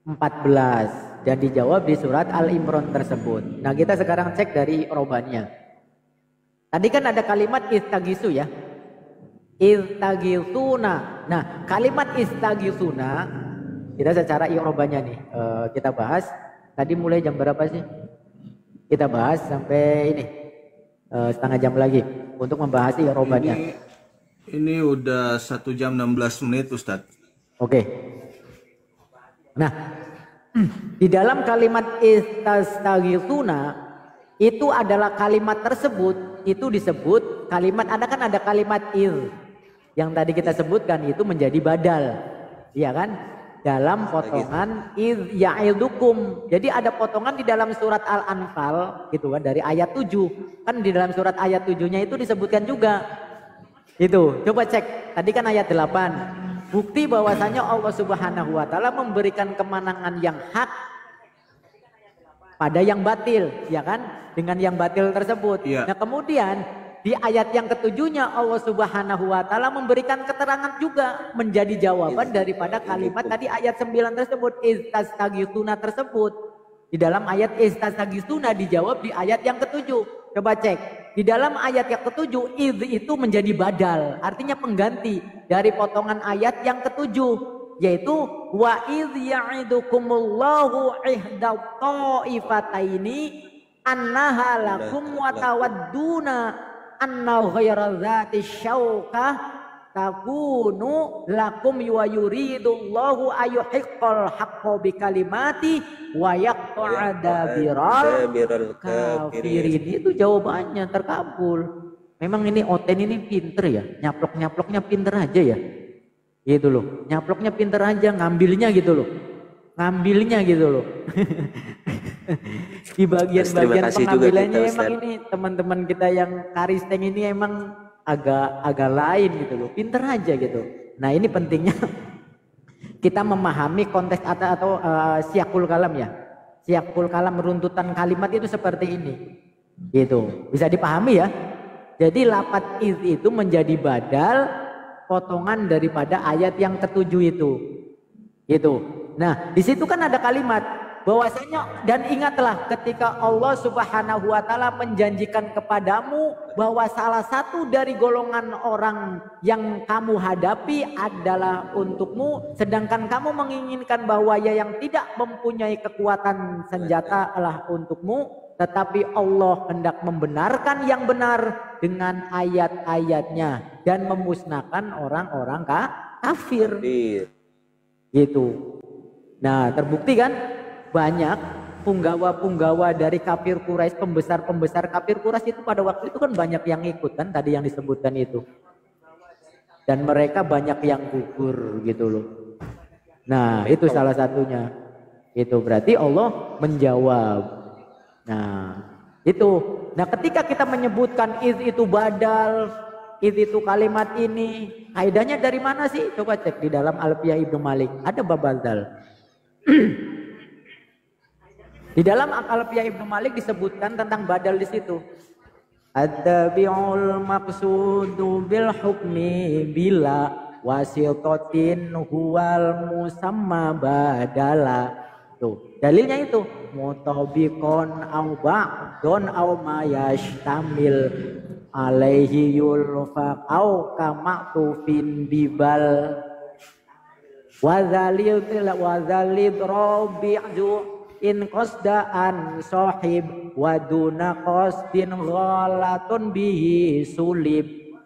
14 dan dijawab di surat Al-Imran tersebut. Nah, kita sekarang cek dari robannya. Tadi kan ada kalimat istagisu ya. Istagisuna. Nah, kalimat istagisuna kita secara i'robanya nih kita bahas. Tadi mulai jam berapa sih? Kita bahas sampai ini setengah jam lagi untuk membahas i'robanya. Ini udah 1 jam 16 menit Ustadz. Oke. Nah, di dalam kalimat istagisuna itu adalah kalimat tersebut itu disebut kalimat ada kalimat yang tadi kita sebutkan itu menjadi badal. Iya kan? Dalam potongan ya'idukum. Jadi ada potongan di dalam surat Al-Anfal gitu kan dari ayat 7. Kan di dalam surat ayat 7-nya itu disebutkan juga. Itu. Coba cek. Tadi kan ayat 8. Bukti bahwasanya Allah Subhanahu wa taala memberikan kemenangan yang hak pada yang batil, ya kan? Dengan yang batil tersebut. Ya. Nah, kemudian di ayat yang ketujuhnya Allah Subhanahu wa taala memberikan keterangan juga menjadi jawaban daripada kalimat tadi ayat 9 tersebut istastaghitsuna tersebut. Di dalam ayat istastaghitsuna dijawab di ayat yang ketujuh. Coba cek. Di dalam ayat yang ketujuh itu menjadi badal, artinya pengganti dari potongan ayat yang ketujuh, yaitu wa idz ya'idukumullahu ihda ta'ifataini annaha lakum wa tawadduna anna ghayra dzati syauqah takunu lakum wa yuridullahu ayuhiqqal haqqo bi kalimati wa yaqta'a dabiral kafirin. Itu jawabannya terkabul. Memang ini Oten ini pinter ya, nyaplok-nyaploknya pinter aja ya. Gitu loh, nyaploknya pinter aja, ngambilnya gitu loh. Ngambilnya gitu loh. Di bagian-bagian pengambilannya emang ini teman-teman kita yang karisteng ini emang agak lain gitu loh, pinter aja gitu. Nah ini pentingnya kita memahami konteks atau siyakul kalam ya. Siyakul kalam runtutan kalimat itu seperti ini. Gitu. Bisa dipahami ya. Jadi lafadz itu menjadi badal potongan daripada ayat yang ketujuh itu. Gitu. Nah, di situ kan ada kalimat bahwasanya dan ingatlah ketika Allah Subhanahu wa taala menjanjikan kepadamu bahwa salah satu dari golongan orang yang kamu hadapi adalah untukmu, sedangkan kamu menginginkan bahwa yang tidak mempunyai kekuatan senjata adalah untukmu, tetapi Allah hendak membenarkan yang benar dengan ayat-ayatnya dan memusnahkan orang-orang kafir. Gitu. Nah, terbukti kan banyak punggawa-punggawa dari kafir Quraisy, pembesar-pembesar kafir Quraisy itu pada waktu itu kan banyak yang ikut kan tadi yang disebutkan itu. Dan mereka banyak yang gugur gitu loh. Nah, itu salah satunya. Itu berarti Allah menjawab. Nah, Itu. Nah, ketika kita menyebutkan iz itu badal, iz itu kalimat ini, kaidahnya dari mana sih? Coba cek di dalam Alfiyah Ibnu Malik. Ada bab badal. Di dalam Alfiyah Ibnu Malik disebutkan tentang badal di situ. At-tabi'ul maqsudu bil hukmi bila wasitotin huwal musamma badala. Tuh, dalilnya itu mutabiqon au ba'dun au ma yashtamil alaihi yulfaq au kama tufin bibal wa dzalil rabi'u in qasdaan sahib wa duna qasdin ghalatun bihi sulib.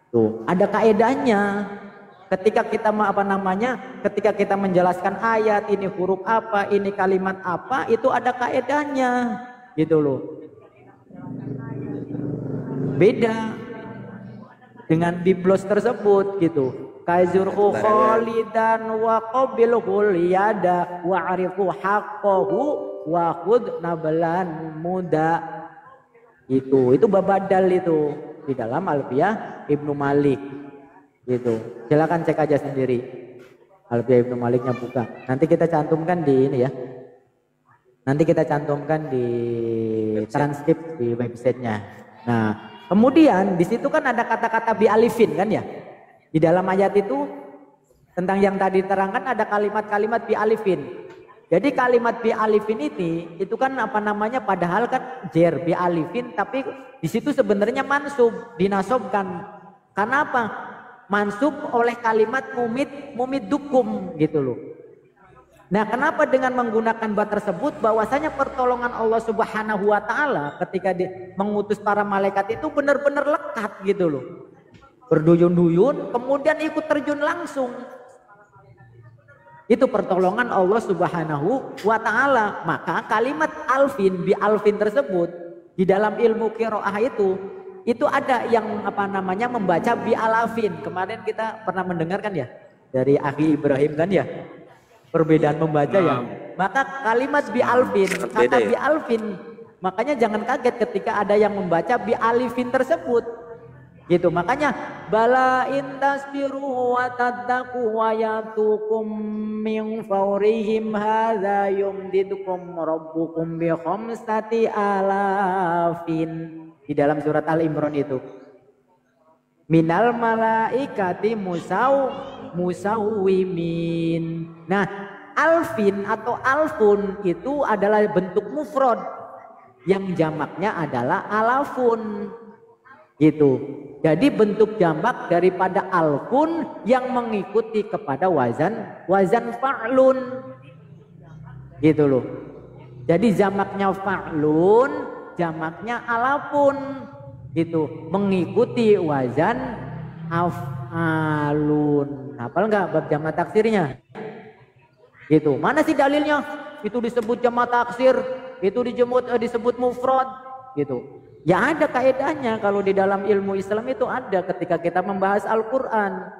Tuh, ada kaedahnya. Ketika kita ketika kita menjelaskan ayat ini huruf apa, ini kalimat apa, itu ada kaedahnya, gitu loh. Beda dengan biblos tersebut, gitu. Kazurhu khalidan wa qabilhul yada wa arifu haqqahu wa khud nablan muda. Itu babadal itu di dalam Alfiyah Ibnu Malik. Gitu. Silakan cek aja sendiri. Alfiyah Ibnu Maliknya buka. Nanti kita cantumkan di ini ya. Nanti kita cantumkan di transkrip di websitenya. Nah, kemudian di situ kan ada kata-kata bi alifin kan ya. Di dalam ayat itu tentang yang tadi diterangkan ada kalimat-kalimat bi alifin. Jadi kalimat bi alifin ini itu kan padahal kan jer bi alifin, tapi di situ sebenarnya mansub, dinasobkan. Karena apa? Mansub oleh kalimat mumid dukum gitu loh. Nah, kenapa dengan menggunakan ba tersebut bahwasanya pertolongan Allah Subhanahu wa taala ketika mengutus para malaikat itu benar-benar lekat gitu loh. Berduyun-duyun kemudian ikut terjun langsung. Itu pertolongan Allah Subhanahu wa taala. Maka kalimat alfin bi alfin tersebut di dalam ilmu qiraah itu ada yang membaca bi alafin. Kemarin kita pernah mendengarkan ya dari Akhi Ibrahim kan ya, perbedaan membaca ya. Maka kalimat bi alfin, kata bi alfin, makanya jangan kaget ketika ada yang membaca bi alifin tersebut. Gitu. Makanya bala intasbiru wa tattaqu wa yatukum min fawrihim hadza yumdidukum rabbukum bi khamsati alafin. Di dalam surat Al-Imran itu minal malaikati musawwimin. Nah, alfin atau alfun itu adalah bentuk mufrad yang jamaknya adalah alafun gitu. Jadi bentuk jamak daripada alfun yang mengikuti kepada wazan fa'lun gitu loh. Jadi jamaknya fa'lun, jamaknya alafun gitu, mengikuti wazan af'alun. Hafal nggak bab jamak taksirnya? Gitu. Mana sih dalilnya? Itu disebut jamak taksir, itu disebut mufrad gitu. Ya ada kaedahnya kalau di dalam ilmu Islam itu ada ketika kita membahas Al-Qur'an.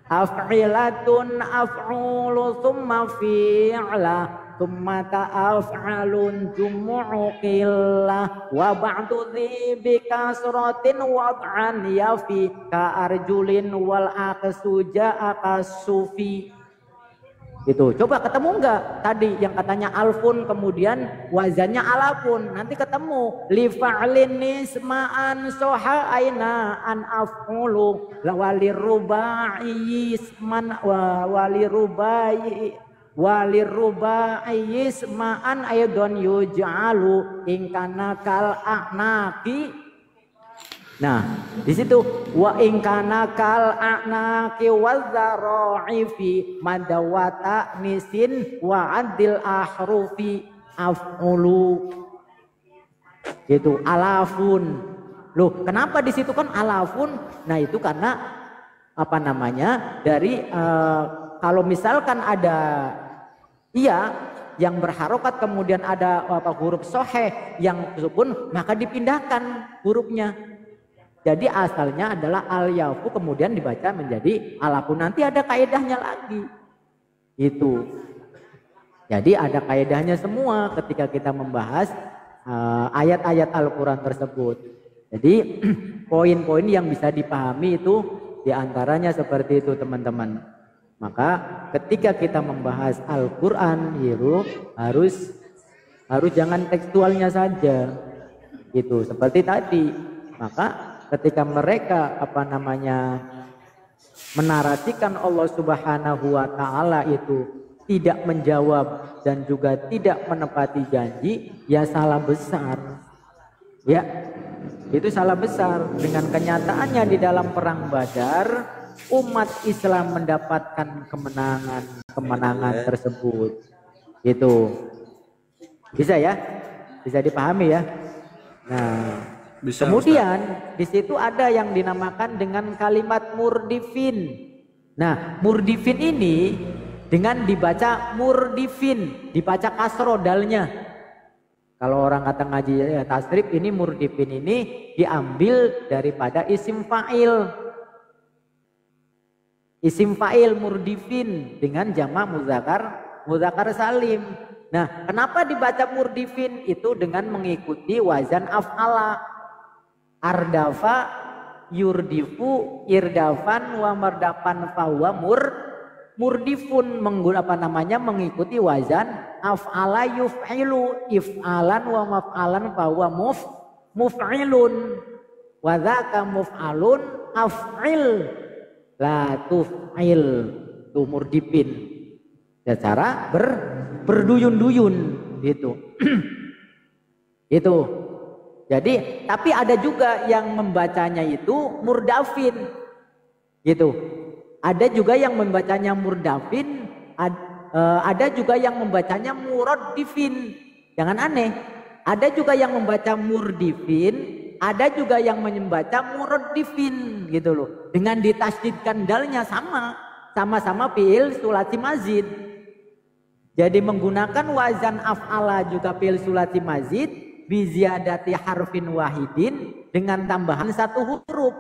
Af'ilatun af'ulu thumma fi'la thumma ta'af'alun jumu'u qillah wa ba'du bi kasratin wad'an yafi ka arjulin wal aqsu ja'a kasufi. Itu coba ketemu enggak tadi yang katanya alfun kemudian wazannya alafun, nanti ketemu li fa'lin nisma'an soha aina an af'ulu walirubai isman walirubai isma'an aidon yuj'alu ingkana kal a'naqi. Nah, di situ wa in kana kal a'naqi wadzara'i fi madawata nisin wa adil ahrufi af'ulu. Gitu, alafun. Loh, kenapa di situ kan alafun? Nah, itu karena dari kalau misalkan ada yang berharokat kemudian ada huruf soheh yang sukun, maka dipindahkan hurufnya. Jadi asalnya adalah al-yafu kemudian dibaca menjadi alafun. Nanti ada kaedahnya lagi. Itu. Jadi ada kaidahnya semua ketika kita membahas ayat-ayat Al-Quran tersebut. Jadi poin-poin yang bisa dipahami itu diantaranya seperti itu teman-teman. Maka ketika kita membahas Al-Quran itu harus jangan tekstualnya saja gitu seperti tadi. Maka ketika mereka menarasikan Allah Subhanahu wa taala itu tidak menjawab dan juga tidak menepati janji, ya salah besar. Ya, itu salah besar. Dengan kenyataannya di dalam perang Badar, umat Islam mendapatkan kemenangan tersebut. Itu bisa ya, bisa dipahami ya. Nah, bisa, kemudian di situ ada yang dinamakan dengan kalimat murdifin. Nah, murdifin ini dengan dibaca murdifin, dibaca kasro dalnya. Kalau orang kata ngaji tasrif ini murdifin ini diambil daripada isim fa'il. Isim fa'il murdifin dengan jamak muzakkar salim. Nah, kenapa dibaca murdifin? Itu dengan mengikuti wazan af'ala. Ardafa yurdifu irdafan wa mardafan fahuwa murdifun, mengikuti wazan af'ala yuf'ilu if'alan wa maf'alan fahuwa muf'ilun wa dzaka muf'alun af'il la tuf'il, itu murdifin secara berduyun-duyun gitu. Itu. Jadi tapi ada juga yang membacanya itu murdafin gitu. Ada juga yang membacanya murdafin, ada juga yang membacanya muraddifin. Jangan aneh. Ada juga yang membaca murdifin, ada juga yang membaca muraddifin gitu loh. Dengan ditasydidkan dalnya sama-sama fi'il sulasi mazid. Jadi menggunakan wazan af'ala juga fi'il sulasi mazid bi ziyadati harfin wahidin dengan tambahan satu huruf.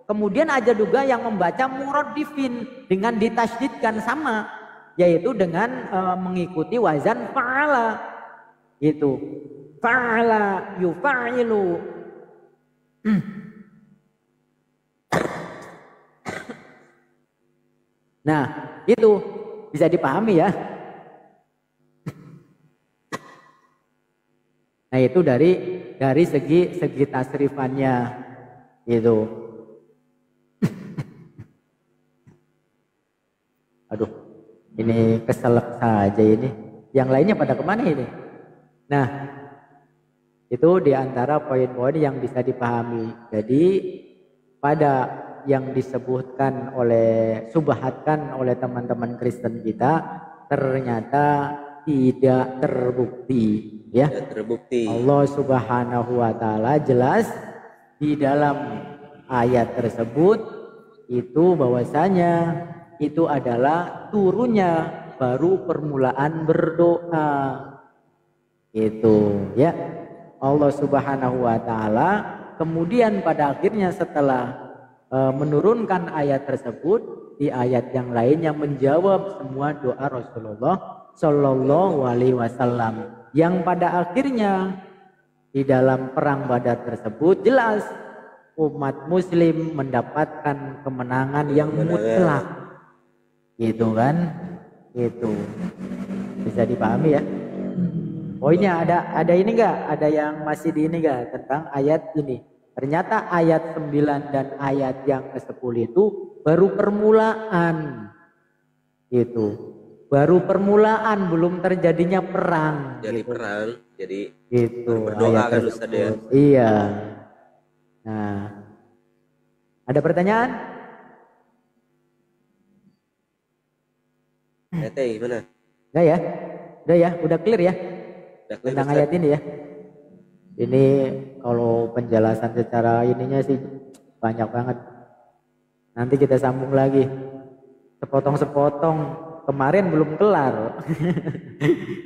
Kemudian ada juga yang membaca muraddifin dengan ditasydidkan sama, yaitu dengan mengikuti wazan fa'ala. Itu fa'ala yufa'ilu. Nah, itu bisa dipahami ya. Nah, itu dari segi tasrifannya itu. Aduh, ini keselak saja ini. Yang lainnya pada kemana ini? Nah, itu diantara poin-poin yang bisa dipahami. Jadi pada yang disebutkan subhatkan oleh teman-teman Kristen kita ternyata tidak terbukti, ya. Tidak terbukti. Allah Subhanahu wa taala jelas di dalam ayat tersebut itu bahwasanya itu adalah turunnya baru permulaan berdoa. Itu ya. Allah Subhanahu wa taala kemudian pada akhirnya setelah menurunkan ayat tersebut, di ayat yang lainnya menjawab semua doa Rasulullah Shallallahu alaihi wasallam. Yang pada akhirnya di dalam perang Badar tersebut jelas umat muslim mendapatkan kemenangan yang mutlak. Gitu kan, itu bisa dipahami ya. Poinnya ada ini enggak? Ada yang masih di ini enggak tentang ayat ini? Ternyata ayat 9 dan ayat yang ke-10 itu baru permulaan. Itu baru permulaan, belum terjadinya perang. Jadi gitu. Perang, jadi itu berdoa kan Ustaz ya. Iya. Nah, ada pertanyaan? Gimana? Enggak ya? Udah ya? Udah clear ya? Udah clear, tentang Ustaz. ayat ini ya? Ini kalau penjelasan secara ininya sih banyak banget. Nanti kita sambung lagi. Sepotong-sepotong. Kemarin belum kelar.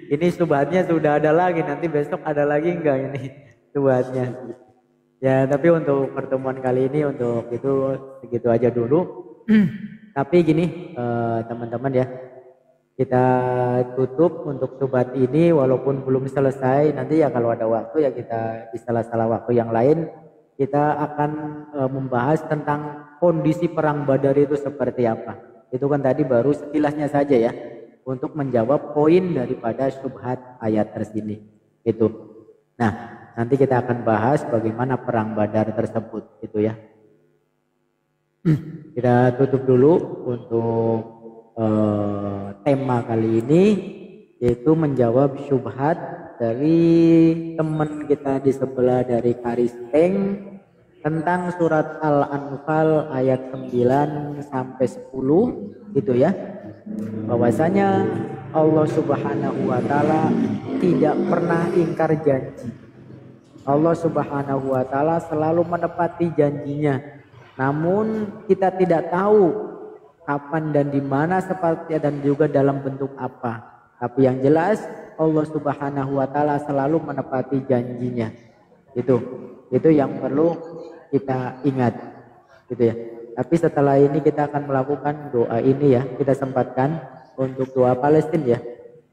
Ini subhatnya sudah ada lagi. Nanti besok ada lagi enggak ini subhatnya? Ya, tapi untuk pertemuan kali ini untuk itu segitu aja dulu. Tapi gini teman-teman ya, kita tutup untuk subhat ini walaupun belum selesai. Nanti ya kalau ada waktu ya kita di salah-salah waktu yang lain kita akan membahas tentang kondisi perang Badar itu seperti apa. Itu kan tadi baru sekilasnya saja ya untuk menjawab poin daripada subhat ayat tersini. Itu. Nah, nanti kita akan bahas bagaimana perang Badar tersebut itu ya. Kita tutup dulu untuk tema kali ini, yaitu menjawab syubhat dari teman kita di sebelah dari Karisteng tentang surat Al-Anfal ayat 9 sampai 10 gitu ya. Bahwasanya Allah Subhanahu wa taala tidak pernah ingkar janji. Allah Subhanahu wa taala selalu menepati janjinya. Namun kita tidak tahu kapan dan di mana seperti dan juga dalam bentuk apa. Tapi yang jelas Allah Subhanahu wa taala selalu menepati janjinya. Itu yang perlu kita ingat. Gitu ya. Tapi setelah ini kita akan melakukan doa ini ya. Kita sempatkan untuk doa Palestina ya.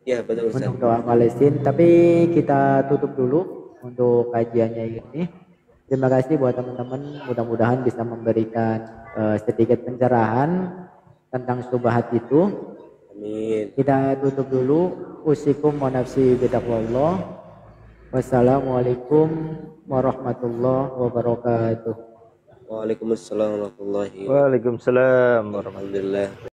Ya, betul Ustaz. Untuk doa Palestina, tapi kita tutup dulu untuk kajiannya ini. Terima kasih buat teman-teman, mudah-mudahan bisa memberikan sedikit pencerahan tentang syubhat itu. Amin. Kita tutup dulu. Usikum wa nafsi bitaqwallah. Wassalamualaikum warahmatullahi wabarakatuh. Waalaikumsalam warahmatullahi wabarakatuh. Waalaikumsalam warahmatullahi Alhamdulillah.